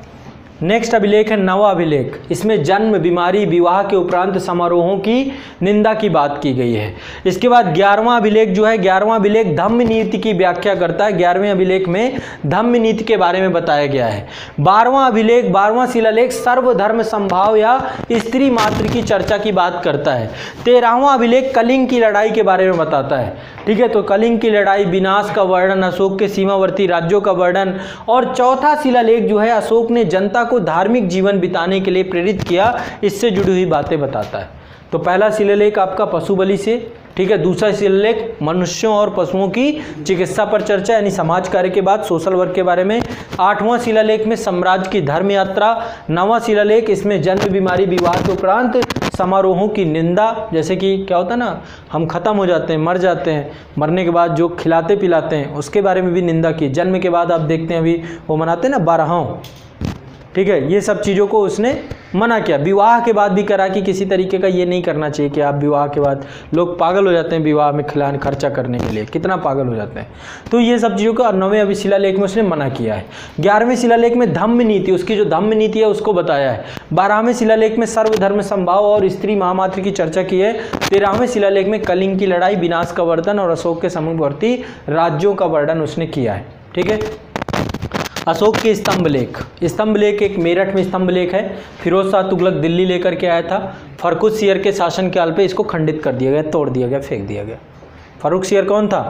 नेक्स्ट अभिलेख है नवा अभिलेख। इसमें जन्म, बीमारी, विवाह के उपरांत समारोहों की निंदा की बात की गई है। इसके बाद 11वां अभिलेख जो है, 11वां अभिलेख धम्म नीति की व्याख्या करता है। 11वें अभिलेख में धम्म नीति के बारे में बताया गया है। 12वां अभिलेख, 12वां शिलालेख सर्वधर्म संभाव या स्त्री मातृ की चर्चा की बात करता है। 13वां अभिलेख कलिंग की लड़ाई के बारे में बताता है। ठीक है, तो कलिंग की लड़ाई, विनाश का वर्णन, अशोक के सीमावर्ती राज्यों का वर्णन। और चौथा शिलालेख जो है, अशोक ने जनता को धार्मिक जीवन बिताने के लिए प्रेरित किया, इससे जुड़ी हुई बातें बताता है। तो पहला शिलालेख आपका पशु बलि से, ठीक है। दूसरा शिलालेख मनुष्यों और पशुओं की चिकित्सा पर चर्चा, यानी समाज कार्य के बाद सोशल वर्क के बारे में। 8वां शिलालेख में साम्राज्य की धर्म यात्रा। 9वां शिलालेख, इसमें जन्म, बीमारी, विवाह के उपरांत समारोहों की निंदा, जैसे कि क्या होता है ना, हम खत्म हो जाते हैं, मर जाते हैं, मरने के बाद जो खिलाते पिलाते हैं उसके बारे में भी निंदा की। जन्म के बाद आप देखते हैं अभी वो मनाते हैं ना बारहों, ठीक है, ये सब चीज़ों को उसने मना किया। विवाह के बाद भी करा कि किसी तरीके का ये नहीं करना चाहिए कि आप विवाह के बाद, लोग पागल हो जाते हैं विवाह में खिलाने खर्चा करने के लिए, कितना पागल हो जाते हैं। तो ये सब चीज़ों को 9वें शिलालेख में उसने मना किया है। 11वें शिलालेख में धम्म नीति, उसकी जो धम्म नीति है उसको बताया है। 12वें शिलालेख में सर्वधर्म संभाव और स्त्री महामात्र की चर्चा की है। 13वें शिलालेख में कलिंग की लड़ाई, विनाश का वर्णन और अशोक के समीपवर्ती राज्यों का वर्णन उसने किया है। ठीक है। अशोक के स्तंभलेख, स्तंभलेख एक मेरठ में स्तंभलेख है। फिरोज शाह तुगलक दिल्ली लेकर के आया था। फर्रुखसियर के शासन काल पे इसको खंडित कर दिया गया, तोड़ दिया गया, फेंक दिया गया। फर्रुखसियर कौन था?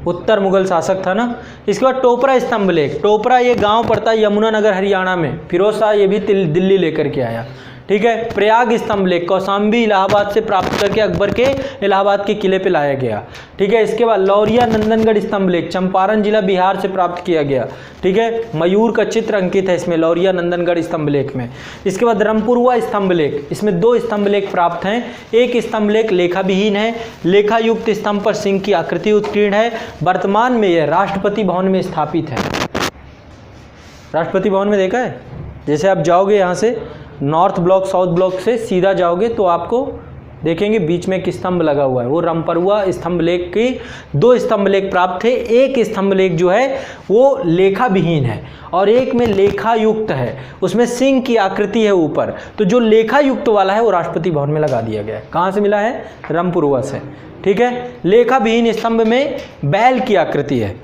उत्तर मुगल शासक था ना। इसके बाद टोपरा स्तंभलेख, टोपरा ये गांव पड़ता है यमुनानगर हरियाणा में। फिरोज शाह ये भी दिल्ली लेकर के आया। ठीक है। प्रयाग स्तंभलेख कौशाम्बी इलाहाबाद से प्राप्त करके अकबर के इलाहाबाद के किले पे लाया गया। ठीक है। इसके बाद लौरिया नंदनगढ़ स्तंभलेख चंपारण जिला बिहार से प्राप्त किया गया। ठीक है। मयूर का चित्र अंकित है इसमें लौरिया नंदनगढ़ स्तंभलेख में। इसके बाद रामपुरवा स्तंभलेख, इसमें 2 स्तंभलेख प्राप्त हैं। एक स्तंभलेख लेखा विहीन है, लेखा युक्त स्तंभ पर सिंह की आकृति उत्कीर्ण है। वर्तमान में यह राष्ट्रपति भवन में स्थापित है। राष्ट्रपति भवन में देखा है, जैसे आप जाओगे यहाँ से नॉर्थ ब्लॉक साउथ ब्लॉक से सीधा जाओगे तो आपको देखेंगे बीच में एक स्तंभ लगा हुआ है, वो रामपुरवा स्तंभलेख की 2 स्तंभलेख प्राप्त थे। एक स्तंभलेख जो है वो लेखा विहीन है और एक में लेखा युक्त है, उसमें सिंह की आकृति है ऊपर। तो जो लेखा युक्त वाला है वो राष्ट्रपति भवन में लगा दिया गया है। कहाँ से मिला है? रामपुरवा से। ठीक है। लेखा विहीन स्तंभ में बैल की आकृति है।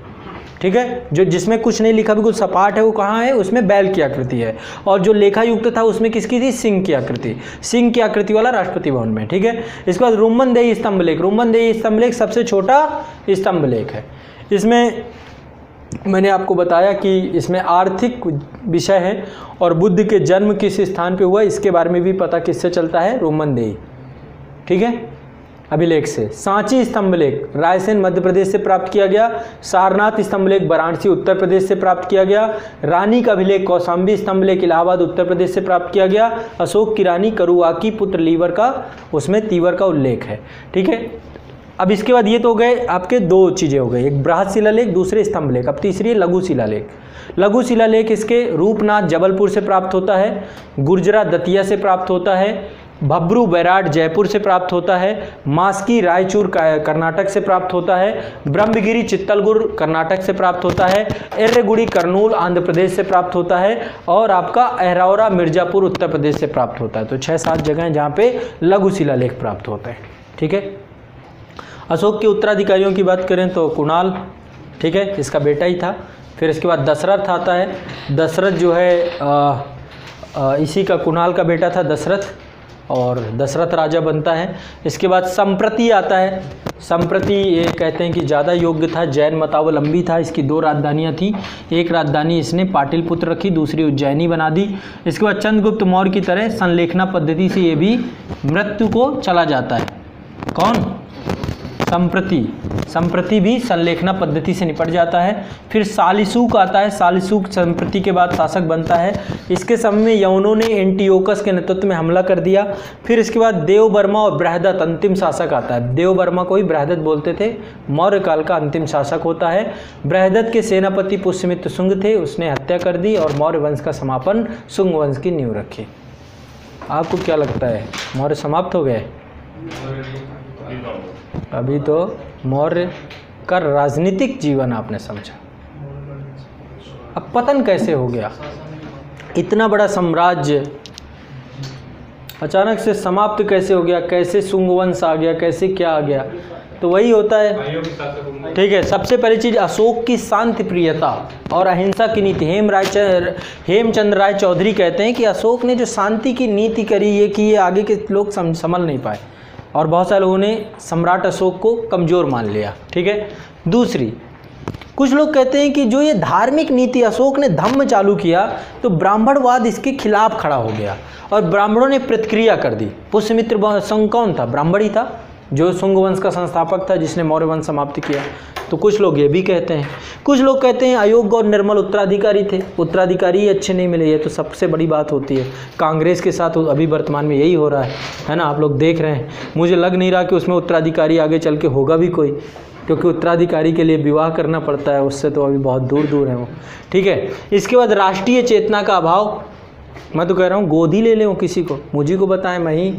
ठीक है। जो जिसमें कुछ नहीं लिखा, बिल्कुल सपाट है, वो कहाँ है, उसमें बैल की आकृति है। और जो लेखा युक्त था उसमें किसकी थी, सिंह की आकृति, सिंह की आकृति वाला राष्ट्रपति भवन में, ठीक है। इसके बाद रुम्मनदेही स्तंभलेख, रुम्मनदेही स्तंभलेख सबसे छोटा स्तंभलेख है। इसमें मैंने आपको बताया कि इसमें आर्थिक विषय है और बुद्ध के जन्म किस स्थान पे हुआ इसके बारे में भी पता किससे चलता है, रुम्मनदेही, ठीक है, अभिलेख से। सांची स्तंभलेख रायसेन मध्य प्रदेश से प्राप्त किया गया। सारनाथ स्तंभलेख वाराणसी उत्तर प्रदेश से प्राप्त किया गया। रानी का अभिलेख कौशाम्बी स्तंभलेख इलाहाबाद उत्तर प्रदेश से प्राप्त किया गया। अशोक की रानी करुआकी पुत्र लीवर का, उसमें तीवर का उल्लेख है, ठीक है। अब इसके बाद ये तो हो गए आपके दो चीज़ें हो गई, एक बृहद शिलालेख, दूसरे स्तंभलेख। अब तीसरी है लघु शिलालेख। लघु शिलालेख इसके रूपनाथ जबलपुर से प्राप्त होता है, गुर्जरा दतिया से प्राप्त होता है, भब्रू बैराट जयपुर से प्राप्त होता है, मास्की रायचूर कर्नाटक से प्राप्त होता है, ब्रह्मगिरी चित्तलगुर कर्नाटक से प्राप्त होता है, एर्रेगुड़ी कर्नूल आंध्र प्रदेश से प्राप्त होता है, और आपका अहरौरा मिर्जापुर उत्तर प्रदेश से प्राप्त होता है। तो 6-7 जगह हैं जहाँ पे लघु शिलालेख प्राप्त होते हैं, ठीक है। अशोक के उत्तराधिकारियों की बात करें तो कुणाल, ठीक है, इसका बेटा ही था। फिर इसके बाद दशरथ आता है। दशरथ जो है इसी का, कुणाल का बेटा था दशरथ, और दशरथ राजा बनता है। इसके बाद संप्रति आता है। संप्रति ये कहते हैं कि ज़्यादा योग्य था, जैन मतावलंबी था। इसकी 2 राजधानियाँ थी, एक राजधानी इसने पाटलिपुत्र रखी, दूसरी उज्जैनी बना दी। इसके बाद चंद्रगुप्त मौर्य की तरह संलेखना पद्धति से ये भी मृत्यु को चला जाता है। कौन, संप्रति, संप्रति भी संलेखना पद्धति से निपट जाता है। फिर सालिसूक आता है। सालिसूक संप्रति के बाद शासक बनता है। इसके समय में यवनों ने एंटियोकस के नेतृत्व में हमला कर दिया। फिर इसके बाद देवबर्मा और बृहदत्त अंतिम शासक आता है। देवबर्मा को ही बृहदत्त बोलते थे, मौर्य काल का अंतिम शासक होता है। बृहदत्त के सेनापति पुष्यमित्र शुंग थे, उसने हत्या कर दी और मौर्य वंश का समापन शुंग वंश की नींव रखी। आपको क्या लगता है, मौर्य समाप्त हो गए? अभी तो मौर्य का राजनीतिक जीवन आपने समझा। अब पतन कैसे हो गया, इतना बड़ा साम्राज्य अचानक से समाप्त कैसे हो गया, कैसे शुंग वंश आ गया, कैसे क्या आ गया? तो वही होता है, ठीक है। सबसे पहली चीज़ अशोक की शांति प्रियता और अहिंसा की नीति। हेमचंद्र राय चौधरी कहते हैं कि अशोक ने जो शांति की नीति करी, ये कि ये आगे के लोग समझ नहीं पाए और बहुत सारे लोगों ने सम्राट अशोक को कमज़ोर मान लिया, ठीक है। दूसरी, कुछ लोग कहते हैं कि जो ये धार्मिक नीति अशोक ने धम्म चालू किया तो ब्राह्मणवाद इसके खिलाफ खड़ा हो गया और ब्राह्मणों ने प्रतिक्रिया कर दी। पुष्यमित्र शुंग कौन था? ब्राह्मण ही था, जो शुंग वंश का संस्थापक था, जिसने मौर्य वंश समाप्त किया। तो कुछ लोग ये भी कहते हैं। कुछ लोग कहते हैं अयोग्य और निर्मल उत्तराधिकारी थे, उत्तराधिकारी ही अच्छे नहीं मिले। ये तो सबसे बड़ी बात होती है। कांग्रेस के साथ अभी वर्तमान में यही हो रहा है ना, आप लोग देख रहे हैं। मुझे लग नहीं रहा कि उसमें उत्तराधिकारी आगे चल के होगा भी कोई, क्योंकि उत्तराधिकारी के लिए विवाह करना पड़ता है, उससे तो अभी बहुत दूर दूर है वो, ठीक है। इसके बाद राष्ट्रीय चेतना का अभाव। मैं तो कह रहा हूँ गोद ही ले लें किसी को, मुझे को बताएं, मैं ही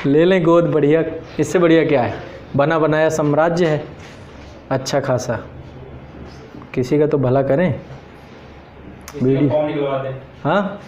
ले लें गोद, बढ़िया। इससे बढ़िया क्या है, बना बनाया साम्राज्य है अच्छा खासा, किसी का तो भला करें। वीडियो, हाँ,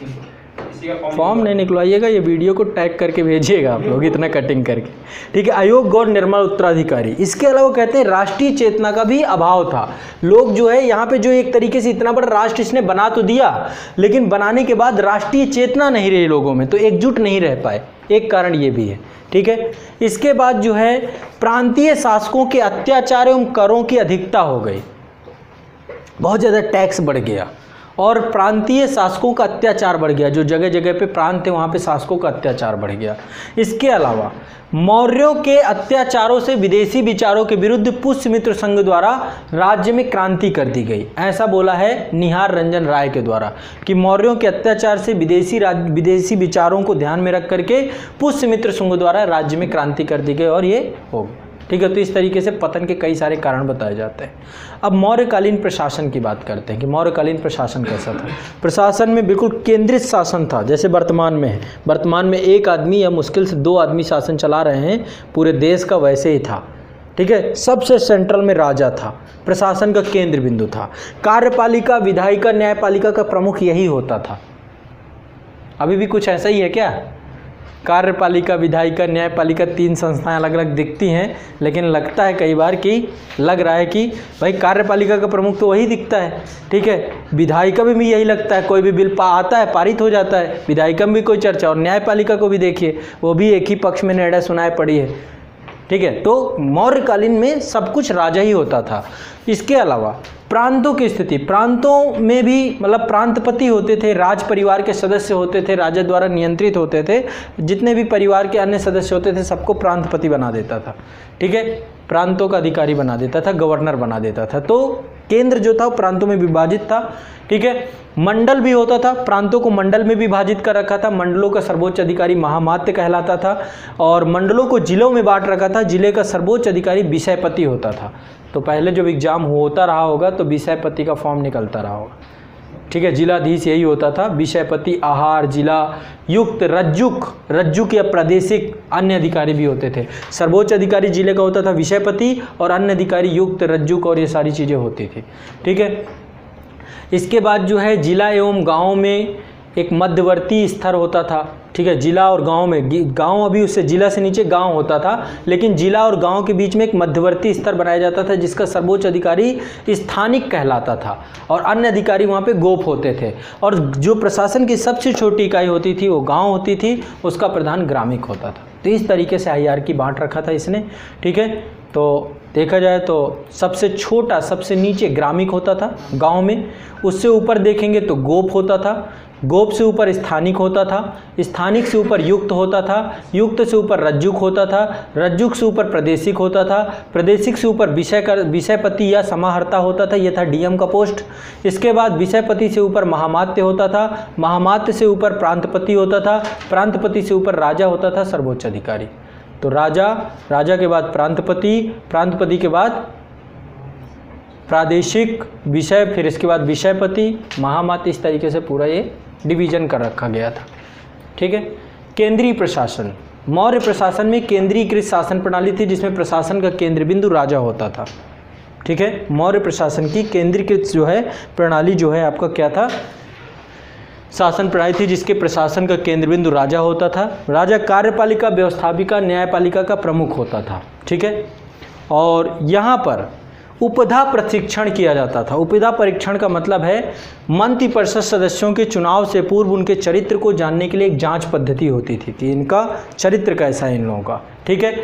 फॉर्म नहीं निकलवाइएगा, ये वीडियो को टैग करके भेजिएगा आप लोग, इतना कटिंग करके, ठीक है। अयोग्य और निर्मल उत्तराधिकारी। इसके अलावा कहते हैं राष्ट्रीय चेतना का भी अभाव था। लोग जो है यहाँ पे जो एक तरीके से इतना बड़ा राष्ट्र इसने बना तो दिया, लेकिन बनाने के बाद राष्ट्रीय चेतना नहीं रही लोगों में, तो एकजुट नहीं रह पाए, एक कारण ये भी है, ठीक है। इसके बाद जो है प्रांतीय शासकों के अत्याचार एवं करों की अधिकता हो गई, बहुत ज़्यादा टैक्स बढ़ गया और प्रांतीय शासकों का अत्याचार बढ़ गया। जो जगह जगह पे प्रांत थे वहाँ पे शासकों का अत्याचार बढ़ गया। इसके अलावा मौर्यों के अत्याचारों से विदेशी विचारों के विरुद्ध पुष्यमित्र संघ द्वारा राज्य में क्रांति कर दी गई। ऐसा बोला है निहार रंजन राय के द्वारा कि मौर्यों के अत्याचार से विदेशी विचारों को ध्यान में रख करके पुष्यमित्र संघ द्वारा राज्य में क्रांति कर दी गई और ये हो गया, ठीक है। तो इस तरीके से पतन के कई सारे कारण बताए जाते हैं। अब मौर्यकालीन प्रशासन की बात करते हैं कि मौर्यकालीन प्रशासन कैसा था। प्रशासन में बिल्कुल केंद्रित शासन था, जैसे वर्तमान में है। वर्तमान में एक आदमी या मुश्किल से 2 आदमी शासन चला रहे हैं पूरे देश का, वैसे ही था, ठीक है। सबसे सेंट्रल में राजा था, प्रशासन का केंद्र बिंदु था। कार्यपालिका, विधायिका, न्यायपालिका का प्रमुख यही होता था। अभी भी कुछ ऐसा ही है क्या? कार्यपालिका, विधायिका, न्यायपालिका, 3 संस्थाएं अलग अलग दिखती हैं, लेकिन लगता है कई बार कि लग रहा है कि भाई कार्यपालिका का प्रमुख तो वही दिखता है, ठीक है। विधायिका में भी यही लगता है, कोई भी बिल आता है पारित हो जाता है, विधायिका में भी कोई चर्चा। और न्यायपालिका को भी देखिए, वो भी एक ही पक्ष में निर्णय सुनाए पड़ी है, ठीक है। तो मौर्यकालीन में सब कुछ राजा ही होता था। इसके अलावा प्रांतों की स्थिति, प्रांतों में भी मतलब प्रांतपति होते थे, राज परिवार के सदस्य होते थे, राजा द्वारा नियंत्रित होते थे। जितने भी परिवार के अन्य सदस्य होते थे सबको प्रांतपति बना देता था, ठीक है। प्रांतों का अधिकारी बना देता था, गवर्नर बना देता था। तो केंद्र जो था वो प्रांतों में विभाजित था, ठीक है। मंडल भी होता था, प्रांतों को मंडल में विभाजित कर रखा था। मंडलों का सर्वोच्च अधिकारी महामात्य कहलाता था और मंडलों को जिलों में बांट रखा था। जिले का सर्वोच्च अधिकारी विषयपति होता था। तो पहले जब एग्जाम होता रहा होगा तो विषयपति का फॉर्म निकलता रहा होगा, ठीक है। जिलाधीश यही होता था, विषयपति, आहार, जिला युक्त, रज्जुक या प्रादेशिक अन्य अधिकारी भी होते थे। सर्वोच्च अधिकारी जिले का होता था विषयपति और अन्य अधिकारी युक्त, रज्जुक और ये सारी चीज़ें होती थी, ठीक है। इसके बाद जो है जिला एवं गाँव में एक मध्यवर्ती स्तर होता था, ठीक है। जिला और गांव में, गांव अभी उससे जिला से नीचे गांव होता था, लेकिन जिला और गांव के बीच में एक मध्यवर्ती स्तर बनाया जाता था जिसका सर्वोच्च अधिकारी स्थानिक कहलाता था और अन्य अधिकारी वहां पे गोप होते थे। और जो प्रशासन की सबसे छोटी इकाई होती थी वो गांव होती थी, उसका प्रधान ग्रामिक होता था। तो इस तरीके से हायरार्की बांट रखा था इसने, ठीक है। तो देखा जाए तो सबसे छोटा, सबसे नीचे ग्रामिक होता था गांव में, उससे ऊपर देखेंगे तो गोप होता था, गोप से ऊपर स्थानिक होता था, स्थानिक से ऊपर युक्त होता था, युक्त से ऊपर रज्जुक होता था, रज्जुक से ऊपर प्रादेशिक होता था, प्रादेशिक से ऊपर विषयपति या समाहर्ता होता था, यह था डीएम का पोस्ट। इसके बाद विषयपति से ऊपर महामात्य होता था, महामात्य से ऊपर प्रांतपति होता था, प्रांतपति से ऊपर राजा होता था, सर्वोच्च अधिकारी। तो राजा के बाद प्रांतपति, प्रांतपति के बाद प्रादेशिक, विषय, फिर इसके बाद विषयपति, महामात्य, इस तरीके से पूरा ये डिवीजन कर रखा गया था, ठीक है। केंद्रीय प्रशासन, मौर्य प्रशासन में केंद्रीकृत शासन प्रणाली थी जिसमें प्रशासन का केंद्र बिंदु राजा होता था, ठीक है। मौर्य प्रशासन की केंद्रीकृत जो है प्रणाली जो है आपका क्या था, शासन प्रणाली थी जिसके प्रशासन का केंद्र बिंदु राजा होता था। राजा कार्यपालिका, व्यवस्थापिका, न्यायपालिका का प्रमुख होता था, ठीक है। और यहाँ पर उपधा प्रशिक्षण किया जाता था। उपधा परीक्षण का मतलब है मंत्रिपरिषद सदस्यों के चुनाव से पूर्व उनके चरित्र को जानने के लिए एक जांच पद्धति होती थी कि इनका चरित्र कैसा है इन लोगों का, ठीक है।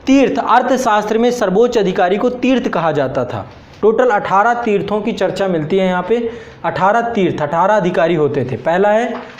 तीर्थ, अर्थशास्त्र में सर्वोच्च अधिकारी को तीर्थ कहा जाता था। टोटल 18 तीर्थों की चर्चा मिलती है यहाँ पे। 18 तीर्थ, 18 अधिकारी होते थे।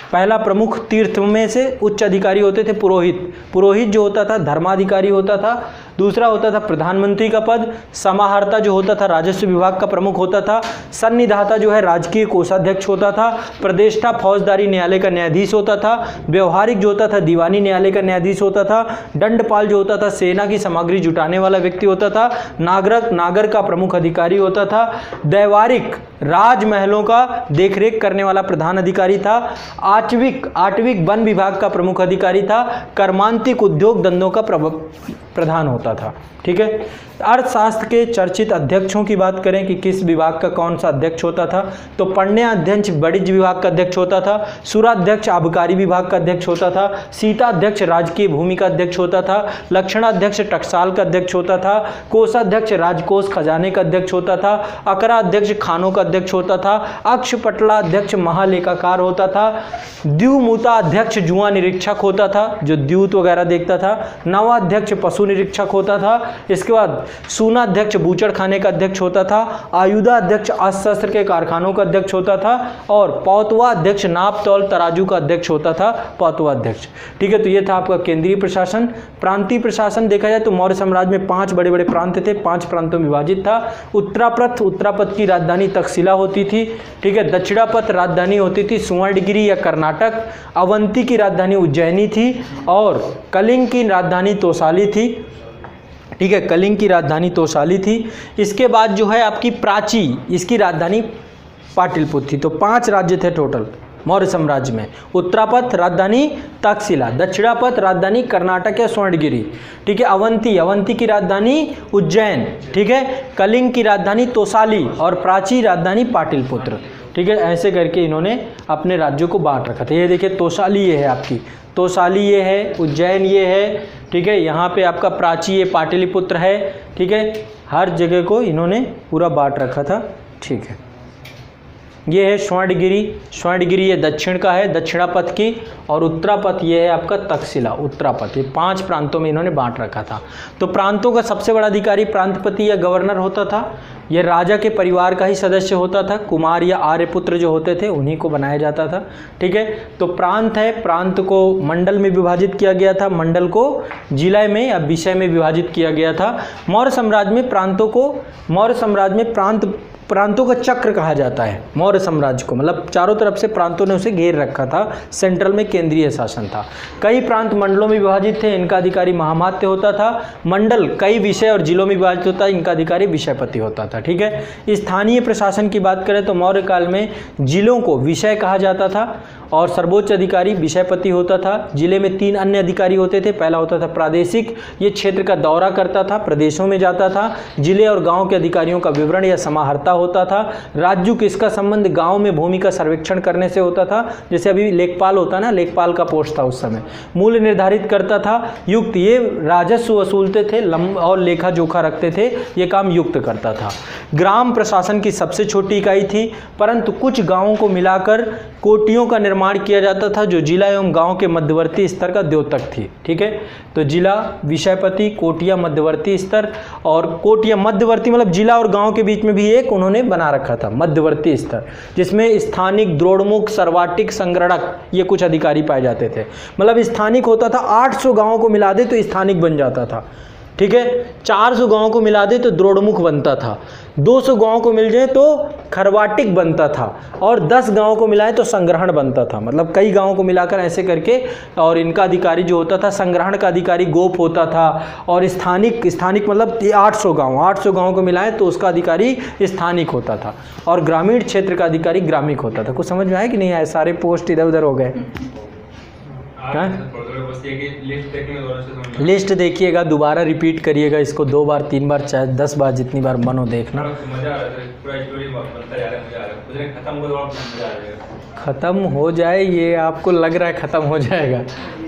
पहला प्रमुख तीर्थ में से उच्च अधिकारी होते थे पुरोहित। पुरोहित जो होता था धर्माधिकारी होता था। दूसरा होता था प्रधानमंत्री का पद। समाहर्ता जो होता था राजस्व विभाग का प्रमुख होता था। सन्निधाता जो है राजकीय कोषाध्यक्ष होता था। प्रदेष्टा फौजदारी न्यायालय का न्यायाधीश होता था। व्यवहारिक जो होता था दीवानी न्यायालय का न्यायाधीश होता था। दंडपाल जो होता था सेना की सामग्री जुटाने वाला व्यक्ति होता था। नागर का प्रमुख अधिकारी होता था। दैवारिक राजमहलों का देखरेख करने वाला प्रधान अधिकारी था। आठविक वन विभाग का प्रमुख अधिकारी था। कर्मांतिक उद्योग धंधों का प्रधान होता था। ठीक है। अर्थशास्त्र के चर्चित अध्यक्षों की बात करें कि किस विभाग का कौन सा अध्यक्ष होता था, तो पण्य वाणिज्य विभाग का अध्यक्ष होता था। सुराध्यक्ष आबकारी विभाग का अध्यक्ष होता था। सीताध्यक्ष राजकीय भूमि का अध्यक्ष होता था। लक्षणाध्यक्ष टकसाल का अध्यक्ष होता था। कोषाध्यक्ष राजकोष खजाने का अध्यक्ष होता था। अकराध्यक्ष खानों का अध्यक्ष होता था। अक्षपटलाध्यक्ष महालेखाकार होता था। द्युमूताध्यक्ष जुआ निरीक्षक होता था, जो द्यूत वगैरह देखता था। नवाध्यक्ष पशु निरीक्षक होता था। इसके बाद सूनाध्यक्ष बूचड़ खाने का अध्यक्ष होता था। आयुधाध्यक्ष अस्त्र के कारखानों का अध्यक्ष होता था। और पौतवाध्यक्ष नाप तौल तराजू का अध्यक्ष होता था, पौतवाध्यक्ष। ठीक है, तो ये था आपका केंद्रीय प्रशासन। प्रांतीय प्रशासन देखा जाए तो मौर्य साम्राज्य में 5 बड़े बड़े प्रांत थे, 5 प्रांतों में विभाजित था। उत्तरापथ की राजधानी तक्षशिला होती थी। ठीक है। दक्षिणापथ राजधानी होती थी सुवर्णगिरी या कर्नाटक। अवंती की राजधानी उज्जैनी थी और कलिंग की राजधानी तोसाली थी। ठीक है, कलिंग की राजधानी तोसाली थी। इसके बाद जो है आपकी प्राची, इसकी राजधानी पाटलिपुत्र थी। तो 5 राज्य थे टोटल मौर्य साम्राज्य में। उत्तरापथ राजधानी तक्षशिला, दक्षिणापथ राजधानी कर्नाटक या स्वर्णगिरी। ठीक है। अवंती की राजधानी उज्जैन। ठीक है। कलिंग की राजधानी तोसाली और प्राची राजधानी पाटलिपुत्र। ठीक है, ऐसे करके इन्होंने अपने राज्यों को बांट रखा था। ये देखिए तोशाली ये है आपकी, तोशाली ये है, उज्जैन ये है, ठीक है, यहाँ पे आपका प्राची ये पाटलिपुत्र है, ठीक है, हर जगह को इन्होंने पूरा बांट रखा था। ठीक है, ये है स्वर्णगिरी, स्वर्णगिरी ये दक्षिण का है, दक्षिणापथ की, और उत्तरापथ ये है आपका तक्षशिला, उत्तरापथ। ये 5 प्रांतों में इन्होंने बांट रखा था। तो प्रांतों का सबसे बड़ा अधिकारी प्रांतपति या गवर्नर होता था। ये राजा के परिवार का ही सदस्य होता था। कुमार या आर्यपुत्र जो होते थे उन्हीं को बनाया जाता था। ठीक है, तो प्रांत है, प्रांत को मंडल में विभाजित किया गया था, मंडल को जिला में या विषय में विभाजित किया गया था। मौर्य साम्राज्य में प्रांतों को, मौर्य साम्राज्य में प्रांतों का चक्र कहा जाता है मौर्य साम्राज्य को, मतलब चारों तरफ से प्रांतों ने उसे घेर रखा था। सेंट्रल में केंद्रीय शासन था। कई प्रांत मंडलों में विभाजित थे, इनका अधिकारी महामात्य होता था। मंडल कई विषय और जिलों में विभाजित होता है, इनका अधिकारी विषयपति होता था। ठीक है, स्थानीय प्रशासन की बात करें तो मौर्य काल में जिलों को विषय कहा जाता था और सर्वोच्च अधिकारी विषयपति होता था। जिले में 3 अन्य अधिकारी होते थे। पहला होता था प्रादेशिक, ये क्षेत्र का दौरा करता था, प्रदेशों में जाता था। जिले और गांव के अधिकारियों का विवरण या समाहर्ता होता था। राज्यों के इसका संबंध गांव में भूमि का सर्वेक्षण करने से होता था। जैसे अभी लेखपाल होता ना, लेखपाल का पोस्ट था उस समय। मूल्य निर्धारित करता था। युक्त, ये राजस्व वसूलते थे और लेखा जोखा रखते थे, ये काम युक्त करता था। ग्राम प्रशासन की सबसे छोटी इकाई थी, परंतु कुछ गाँवों को मिलाकर कोटियों का निर्माण किया जाता था जो जिला एवं गांव के मध्यवर्ती स्तर का द्योतक थी। ठीक है, तो जिला, विषयपति, कोटिया मध्यवर्ती स्तर, और कोटिया मध्यवर्ती मतलब जिला और गांव के बीच में भी एक उन्होंने बना रखा था मध्यवर्ती स्तर, जिसमें स्थानिक, द्रोणमुख, सर्वाटिक, संग्रहक ये कुछ अधिकारी पाए जाते थे। मतलब स्थानिक होता था, 800 गाँवों को मिला दे तो स्थानिक बन जाता था। ठीक है, 400 गाँव को मिला दे तो द्रोणमुख बनता था, 200 गाँव को मिल जाए तो खरवाटिक बनता था, और 10 गाँव को मिलाए तो संग्रहण बनता था। मतलब कई गाँवों को मिलाकर ऐसे करके, और इनका अधिकारी जो होता था, संग्रहण का अधिकारी गोप होता था, और स्थानिक मतलब 800 गाँव को मिलाए तो उसका अधिकारी स्थानिक होता था, और ग्रामीण क्षेत्र का अधिकारी ग्रामिक होता था। कुछ समझ में आया कि नहीं आया? सारे पोस्ट इधर उधर हो गए। लिस्ट देखिएगा, दोबारा रिपीट करिएगा इसको 2 बार 3 बार चाहे 10 बार, जितनी बार मन हो देखना। ख़त्म हो जाए ये आपको लग रहा है ख़त्म हो जाएगा,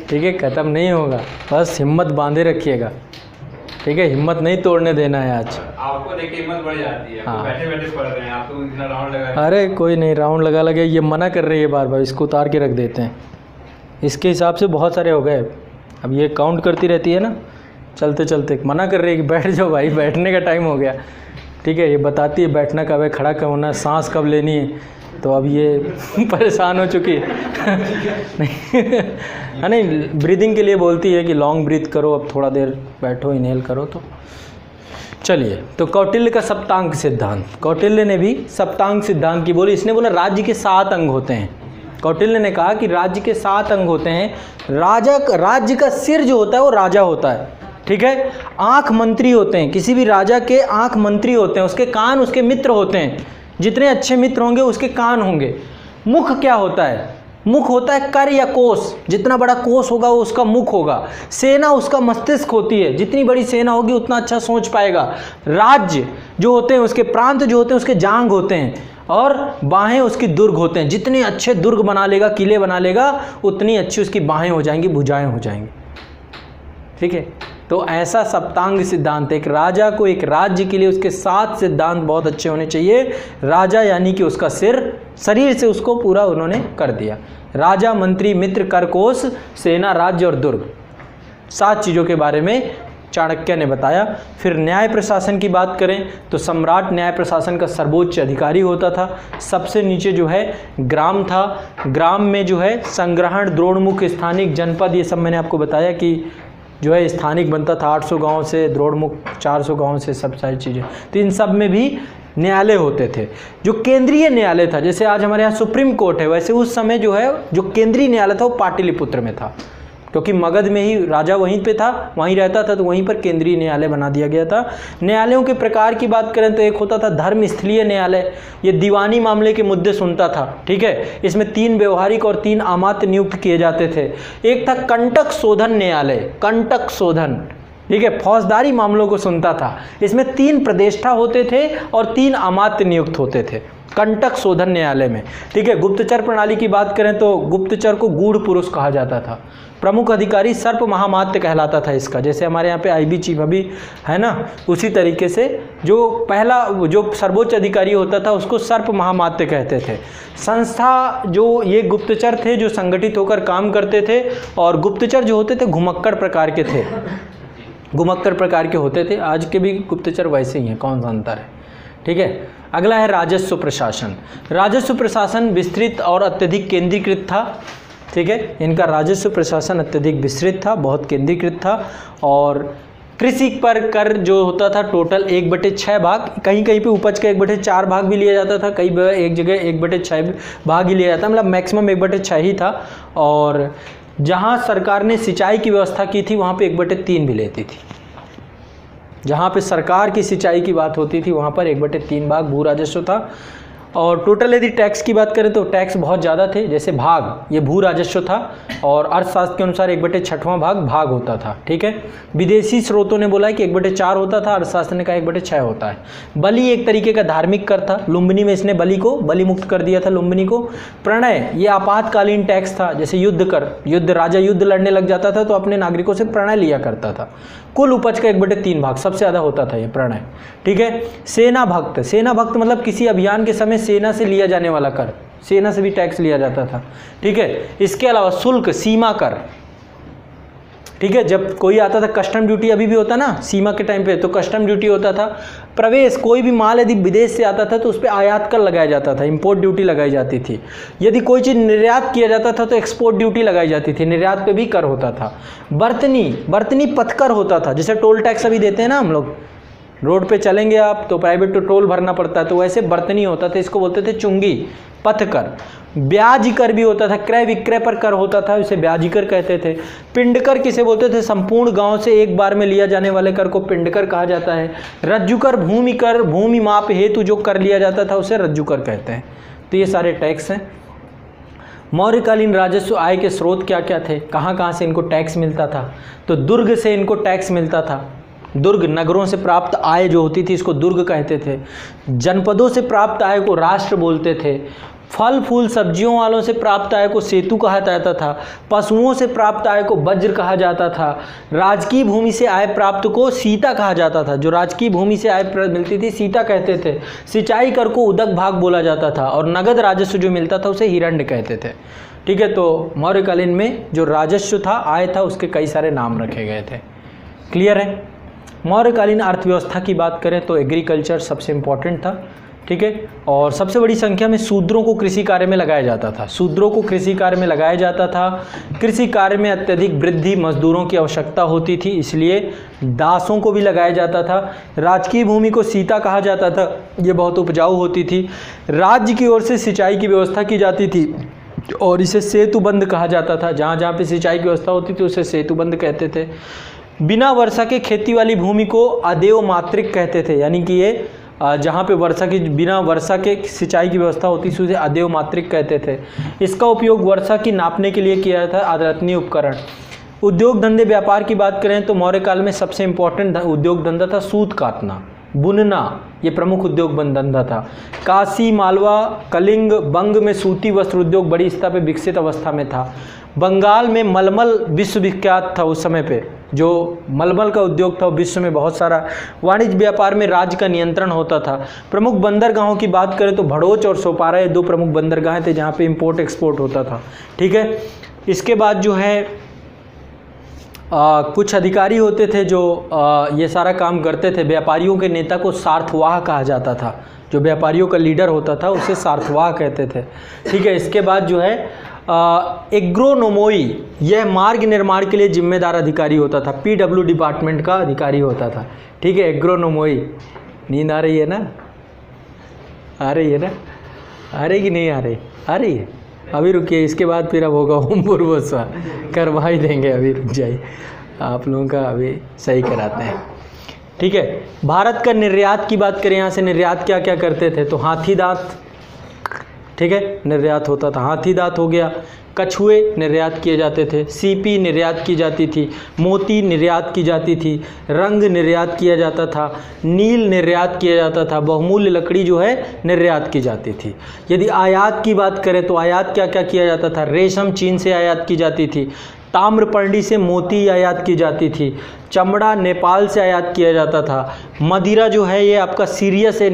ठीक है, ख़त्म नहीं होगा, बस हिम्मत बांधे रखिएगा। ठीक है, हिम्मत नहीं तोड़ने देना है आज। आपको देख के हिम्मत बढ़ जाती है। हाँ, बैठे बैठे पढ़ रहे हैं आप तो इतना राउंड लगा। अरे कोई नहीं, राउंड लगा ये मना कर रही है बार बार, इसको उतार के रख देते हैं। इसके हिसाब से बहुत सारे हो गए। अब ये काउंट करती रहती है ना, चलते चलते मना कर रही है कि बैठ जाओ भाई, बैठने का टाइम हो गया। ठीक है, ये बताती है बैठना कब है, खड़ा कब होना, सांस कब लेनी है, तो अब ये परेशान हो चुकी है। नहीं, ब्रीदिंग के लिए बोलती है कि लॉन्ग ब्रीथ करो, अब थोड़ा देर बैठो, इनहेल करो। तो चलिए, तो कौटिल्य का सप्तांग सिद्धांत, कौटिल्य ने भी सप्तांग सिद्धांत की बोली। इसने बोला राज्य के 7 अंग होते हैं। कौटिल्य ने कहा कि राज्य के 7 अंग होते हैं। राज्य का सिर जो होता है वो राजा होता है। ठीक है, आंख मंत्री होते हैं, किसी भी राजा के आंख मंत्री होते हैं, उसके कान उसके मित्र होते हैं। जितने अच्छे मित्र होंगे उसके कान होंगे। मुख क्या होता है? मुख होता है कर या कोष, जितना बड़ा कोष होगा वो उसका मुख होगा। सेना उसका मस्तिष्क होती है, जितनी बड़ी सेना होगी उतना अच्छा सोच पाएगा। राज्य जो होते हैं उसके, प्रांत जो होते हैं उसके जांग होते हैं, और बाहें उसकी दुर्ग होते हैं। जितने अच्छे दुर्ग बना लेगा, किले बना लेगा, उतनी अच्छी उसकी बाहें हो जाएंगी, भुजाएं हो जाएंगी। ठीक है, तो ऐसा सप्तांग सिद्धांत, एक राजा को, एक राज्य के लिए उसके 7 सिद्धांत बहुत अच्छे होने चाहिए। राजा यानी कि उसका सिर, शरीर से उसको पूरा उन्होंने कर दिया। राजा, मंत्री, मित्र, कर, कोष, सेना, राज्य और दुर्ग, 7 चीज़ों के बारे में चाणक्य ने बताया। फिर न्याय प्रशासन की बात करें तो सम्राट न्याय प्रशासन का सर्वोच्च अधिकारी होता था। सबसे नीचे जो है ग्राम था। ग्राम में जो है संग्रहण, द्रोणमुख, स्थानिक, जनपद, ये सब मैंने आपको बताया कि जो है स्थानिक बनता था 800 गाँव से, द्रोणमुख 400 गाँव से, सब सारी चीज़ें। तो इन सब में भी न्यायालय होते थे। जो केंद्रीय न्यायालय था, जैसे आज हमारे यहाँ सुप्रीम कोर्ट है, वैसे उस समय जो है जो केंद्रीय न्यायालय था वो पाटलिपुत्र में था, क्योंकि मगध में ही राजा वहीं पे था, वहीं रहता था, तो वहीं पर केंद्रीय न्यायालय बना दिया गया था। न्यायालयों के प्रकार की बात करें तो एक होता था धर्मस्थलीय न्यायालय, ये दीवानी मामले के मुद्दे सुनता था। ठीक है, इसमें 3 व्यवहारिक और 3 अमात्य नियुक्त किए जाते थे। एक था कंटक शोधन न्यायालय, कंटक शोधन, ठीक है, फौजदारी मामलों को सुनता था। इसमें 3 प्रदेष्टा होते थे और 3 अमात्य नियुक्त होते थे। कंटक शोधन न्यायालय में। ठीक है, गुप्तचर प्रणाली की बात करें तो गुप्तचर को गूढ़ पुरुष कहा जाता था। प्रमुख अधिकारी सर्प महामात्य कहलाता था इसका, जैसे हमारे यहाँ पे आईबी चीफ अभी है ना, उसी तरीके से जो पहला जो सर्वोच्च अधिकारी होता था उसको सर्प महामात्य कहते थे। संस्था जो ये गुप्तचर थे जो संगठित होकर काम करते थे, और गुप्तचर जो होते थे घुमक्कड़ प्रकार के थे, घुमक्कड़ प्रकार के होते थे। आज के भी गुप्तचर वैसे ही हैं, कौन सा अंतर है। ठीक है, अगला है राजस्व प्रशासन। राजस्व प्रशासन विस्तृत और अत्यधिक केंद्रीकृत था। ठीक है, इनका राजस्व प्रशासन अत्यधिक विस्तृत था, बहुत केंद्रीकृत था। और कृषि पर कर जो होता था टोटल 1/6 भाग, कहीं कहीं पे उपज का 1/4 भाग भी लिया जाता था, कई एक जगह 1/6 भाग ही लिया जाता, मतलब मैक्सिमम 1/6 ही था। और जहाँ सरकार ने सिंचाई की व्यवस्था की थी वहाँ पे 1/3 भी लेती थी। जहाँ पे सरकार की सिंचाई की बात होती थी वहाँ पर 1/3 भाग भू राजस्व था। और टोटल यदि टैक्स की बात करें तो टैक्स बहुत ज़्यादा थे, जैसे भाग ये भू राजस्व था, और अर्थशास्त्र के अनुसार 1/6वां भाग होता था। ठीक है, विदेशी स्रोतों ने बोला है कि 1/4 होता था, अर्थशास्त्र ने कहा 1/6 होता है। बलि एक तरीके का धार्मिक कर था, लुम्बिनी में इसने बलि को बलि मुक्त कर दिया था लुम्बिनी को। प्रणय ये आपातकालीन टैक्स था, जैसे युद्ध कर, राजा युद्ध लड़ने लग जाता था तो अपने नागरिकों से प्रणय लिया करता था। कुल उपज का 1/3 भाग सबसे ज़्यादा होता था ये प्रणय। ठीक है, सेना भक्त, सेना भक्त मतलब किसी अभियान के समय सेना से लिया जाने वाला कर, सेना से भी टैक्स लिया जाता था। ठीक है, इसके अलावा शुल्क, सीमा कर। ठीक है, जब कोई आता था कस्टम ड्यूटी अभी भी होता ना सीमा के टाइम पे, तो कस्टम ड्यूटी होता था। प्रवेश, कोई भी माल यदि विदेश से आता था तो उस पर आयात कर लगाया जाता था, इंपोर्ट ड्यूटी लगाई जाती थी। यदि कोई चीज़ निर्यात किया जाता था तो एक्सपोर्ट ड्यूटी लगाई जाती थी, निर्यात पे भी कर होता था। बर्तनी पथकर होता था, जैसे टोल टैक्स अभी देते हैं ना हम लोग, रोड पे चलेंगे आप तो प्राइवेट तो टोल भरना पड़ता है, तो वैसे बर्तनी होता था, इसको बोलते थे चुंगी, पथकर। ब्याज कर भी होता था, क्रय विक्रय पर कर होता था, इसे ब्याज कर कहते थे। पिंडकर किसे बोलते थे, संपूर्ण गांव से एक बार में लिया जाने वाले कर को पिंडकर कहा जाता है। रज्जुकर, भूमि कर, भूमि माप हेतु जो कर लिया जाता था उसे रज्जुकर कहते हैं। तो ये सारे टैक्स हैं। मौर्यकालीन राजस्व आय के स्रोत क्या क्या थे, कहाँ कहाँ से इनको टैक्स मिलता था, तो दुर्ग से इनको टैक्स मिलता था। दुर्ग, नगरों से प्राप्त आय जो होती थी इसको दुर्ग कहते थे। जनपदों से प्राप्त आय को राष्ट्र बोलते थे। फल फूल सब्जियों वालों से प्राप्त आय को सेतु कहा जाता था। पशुओं से प्राप्त आय को वज्र कहा जाता था। राजकीय भूमि से आय प्राप्त को सीता कहा जाता था, जो राजकीय भूमि से आय मिलती थी सीता कहते थे। सिंचाई कर को उदक भाग बोला जाता था, और नगद राजस्व जो मिलता था उसे हिरण्य कहते थे। ठीक है, तो मौर्यकालीन में जो राजस्व था, आय था, उसके कई सारे नाम रखे गए थे। क्लियर है। मौर्यकालीन अर्थव्यवस्था की बात करें तो एग्रीकल्चर सबसे इम्पॉर्टेंट था। ठीक है, और सबसे बड़ी संख्या में शूद्रों को कृषि कार्य में लगाया जाता था, शूद्रों को कृषि कार्य में लगाया जाता था। कृषि कार्य में अत्यधिक वृद्धि, मजदूरों की आवश्यकता होती थी, इसलिए दासों को भी लगाया जाता था। राजकीय भूमि को सीता कहा जाता था, ये बहुत उपजाऊ होती थी। राज्य की ओर से सिंचाई की व्यवस्था की जाती थी और इसे सेतुबंध कहा जाता था। जहाँ जहाँ पे सिंचाई की व्यवस्था होती थी उसे सेतुबंध कहते थे। बिना वर्षा के खेती वाली भूमि को अदेव मात्रिक कहते थे, यानी कि ये जहाँ पे वर्षा की बिना वर्षा के सिंचाई की व्यवस्था होती थी उसे अदेव मात्रिक कहते थे। इसका उपयोग वर्षा की नापने के लिए किया जाता है। आदरणीय उपकरण। उद्योग धंधे व्यापार की बात करें तो मौर्य काल में सबसे इम्पोर्टेंट उद्योग धंधा था सूत काटना, बुनना, ये प्रमुख उद्योग धंधा था। काशी, मालवा, कलिंग, बंग में सूती वस्त्र उद्योग बड़ी स्तर पर विकसित अवस्था में था। बंगाल में मलमल विश्वविख्यात था उस समय पे, जो मलमल का उद्योग था विश्व में बहुत सारा। वाणिज्य व्यापार में राज्य का नियंत्रण होता था। प्रमुख बंदरगाहों की बात करें तो भड़ोच और सोपारा, ये दो प्रमुख बंदरगाहें थे जहाँ पे इंपोर्ट एक्सपोर्ट होता था। ठीक है, इसके बाद जो है कुछ अधिकारी होते थे जो ये सारा काम करते थे। व्यापारियों के नेता को सार्थवाह कहा जाता था, जो व्यापारियों का लीडर होता था उसे सार्थवाह कहते थे। ठीक है, इसके बाद जो है एग्रोनोमोई, यह मार्ग निर्माण के लिए जिम्मेदार अधिकारी होता था, PW डिपार्टमेंट का अधिकारी होता था। ठीक है, एग्रोनोमोई। नींद आ रही है ना, आ रही है ना, आ रही कि नहीं आ रही, आ रही है। अभी रुकिए, इसके बाद फिर अब होगा ओम भूर्भुवस्सुः, करवा ही देंगे, अभी रुक जाइए, आप लोगों का अभी सही कराते हैं। ठीक है, भारत का निर्यात की बात करें, यहाँ से निर्यात क्या क्या करते थे तो हाथी दांत, ठीक है, निर्यात होता था। हाथी दांत हो गया, कछुए निर्यात किए जाते थे, सीपी निर्यात की जाती थी, मोती निर्यात की जाती थी, रंग निर्यात किया जाता था, नील निर्यात किया जाता था, बहुमूल्य लकड़ी जो है निर्यात की जाती थी। यदि आयात की बात करें तो आयात क्या क्या किया जाता था? रेशम चीन से आयात की जाती थी, ताम्रपर्णी से मोती आयात की जाती थी, चमड़ा नेपाल से आयात किया जाता था, मदिरा जो है ये आपका सीरिया से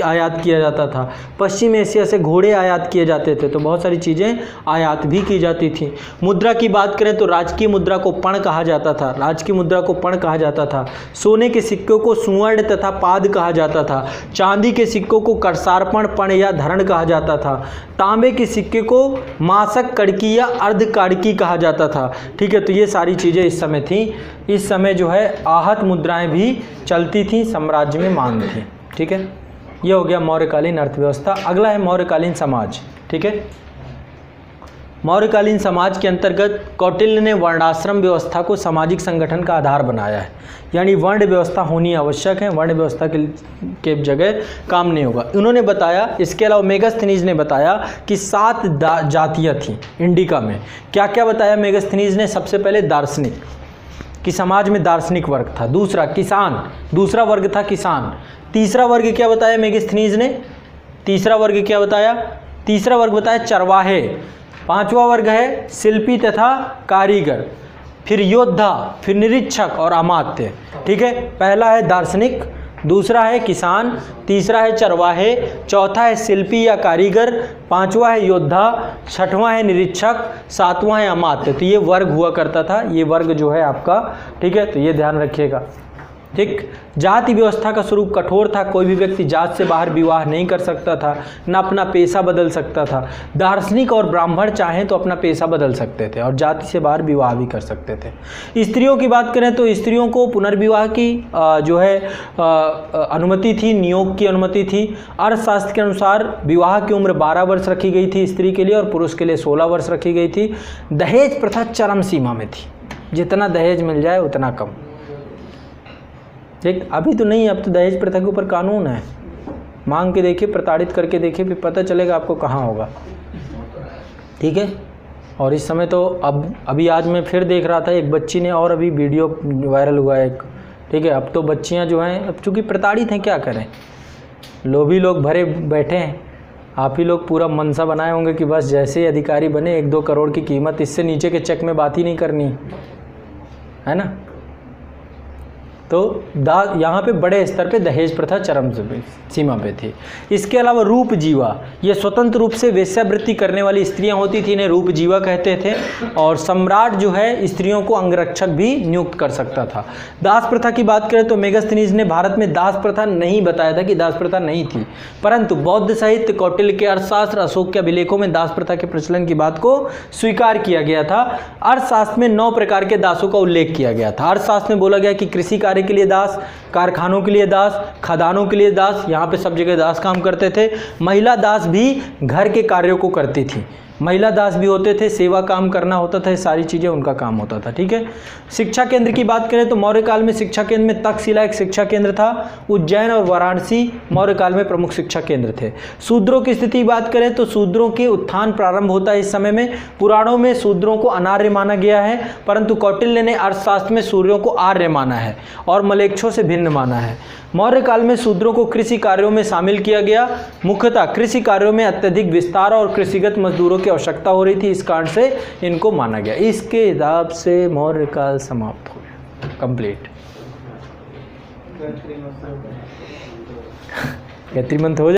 आयात किया जाता था, पश्चिम एशिया से घोड़े आयात किए जाते थे। तो बहुत सारी चीज़ें आयात भी की जाती थी। मुद्रा की बात करें तो राजकीय मुद्रा को पण कहा जाता था, राजकीय मुद्रा को पण कहा जाता था। सोने के सिक्कों को सुवर्ण तथा पाद कहा जाता था, चांदी के सिक्कों को करसार्पण, पण या धरण कहा जाता था, तांबे के सिक्के को मासक, कड़की या अर्धकाड़की कहा जाता था। ठीक है, तो ये सारी चीज़ें इस समय थी। इस समय जो है आहत मुद्राएं भी चलती थी, साम्राज्य में मांग थी। ठीक है, ये हो गया मौर्यकालीन अर्थव्यवस्था। अगला है मौर्यकालीन समाज। ठीक है, मौर्यकालीन समाज के अंतर्गत कौटिल्य ने वर्णाश्रम व्यवस्था को सामाजिक संगठन का आधार बनाया है, यानी वर्ण व्यवस्था होनी आवश्यक है, वर्ण व्यवस्था के जगह काम नहीं होगा। उन्होंने बताया, इसके अलावा मेगास्थनीज ने बताया कि 7 जातियाँ थीं इंडिका में। क्या क्या बताया मेगास्थनीज ने? सबसे पहले दार्शनिक, कि समाज में दार्शनिक वर्ग था। दूसरा किसान, दूसरा वर्ग था किसान। तीसरा वर्ग क्या बताया मेगास्थनीज ने? तीसरा वर्ग क्या बताया? तीसरा वर्ग बताया चरवाहे। पांचवा वर्ग है शिल्पी तथा कारीगर, फिर योद्धा, फिर निरीक्षक और अमात्य। ठीक है, पहला है दार्शनिक, दूसरा है किसान, तीसरा है चरवाहे, चौथा है शिल्पी या कारीगर, पांचवा है योद्धा, छठवां है निरीक्षक, सातवां है अमात्य। तो ये वर्ग हुआ करता था, ये वर्ग जो है आपका। ठीक है, तो ये ध्यान रखिएगा। ठीक, जाति व्यवस्था का स्वरूप कठोर था। कोई भी व्यक्ति जात से बाहर विवाह नहीं कर सकता था, न अपना पेशा बदल सकता था। दार्शनिक और ब्राह्मण चाहें तो अपना पेशा बदल सकते थे और जाति से बाहर विवाह भी कर सकते थे। स्त्रियों की बात करें तो स्त्रियों को पुनर्विवाह की जो है अनुमति थी, नियोग की अनुमति थी। अर्थशास्त्र के अनुसार विवाह की उम्र 12 वर्ष रखी गई थी स्त्री के लिए और पुरुष के लिए 16 वर्ष रखी गई थी। दहेज प्रथा चरम सीमा में थी, जितना दहेज मिल जाए उतना कम। ठीक, अभी तो नहीं, अब तो दहेज प्रथा के ऊपर कानून है। मांग के देखिए, प्रताड़ित करके देखिए, फिर पता चलेगा आपको कहाँ होगा। ठीक है, और इस समय तो अभी आज मैं फिर देख रहा था, एक बच्ची ने, और अभी वीडियो वायरल हुआ है एक। ठीक है, अब तो बच्चियां जो हैं, अब चूँकि प्रताड़ित हैं, क्या करें, लोभी लोग भरे बैठे हैं। आप ही लोग पूरा मनसा बनाए होंगे कि बस जैसे ही अधिकारी बने 1-2 करोड़ की कीमत, इससे नीचे के चेक में बात ही नहीं करनी है ना। तो यहाँ पे बड़े स्तर पे दहेज प्रथा चरम सीमा पे थी। इसके अलावा रूप जीवा, ये स्वतंत्र रूप से वेश्यावृत्ति करने वाली स्त्रियां होती थी, इन्हें रूप जीवा कहते थे। और सम्राट जो है स्त्रियों को अंगरक्षक भी नियुक्त कर सकता था। दास प्रथा की बात करें तो मेगास्थनीज ने भारत में दास प्रथा नहीं बताया था कि दास प्रथा नहीं थी, परंतु बौद्ध साहित्य, कौटिल्य के अर्थशास्त्र, अशोक के अभिलेखों में दास प्रथा के प्रचलन की बात को स्वीकार किया गया था। अर्थशास्त्र में 9 प्रकार के दासों का उल्लेख किया गया था। अर्थशास्त्र में बोला गया कि कृषि कार्य के लिए दास, कारखानों के लिए दास, खदानों के लिए दास, यहाँ पे सब जगह दास काम करते थे। महिला दास भी घर के कार्यों को करती थी, महिला दास भी होते थे, सेवा काम करना होता था, ये सारी चीज़ें उनका काम होता था। ठीक है, शिक्षा केंद्र की बात करें तो मौर्य काल में शिक्षा केंद्र में तक्षशिला एक शिक्षा केंद्र था। उज्जैन और वाराणसी मौर्य काल में प्रमुख शिक्षा केंद्र थे। शूद्रों की स्थिति की बात करें तो शूद्रों के उत्थान प्रारंभ होता है इस समय में। पुराणों में शूद्रों को अनार्य माना गया है, परंतु कौटिल्य ने अर्थशास्त्र में शूद्रों को आर्य माना है और मलेच्छों से भिन्न माना है। मौर्य काल में शूद्रों को कृषि कार्यों में शामिल किया गया। मुख्यतः कृषि कार्यों में अत्यधिक विस्तार और कृषिगत मजदूरों की आवश्यकता हो रही थी, इस कारण से इनको माना गया। इसके हिसाब से मौर्य काल समाप्त हो गया, कंप्लीट। गायत्री मंत्र हो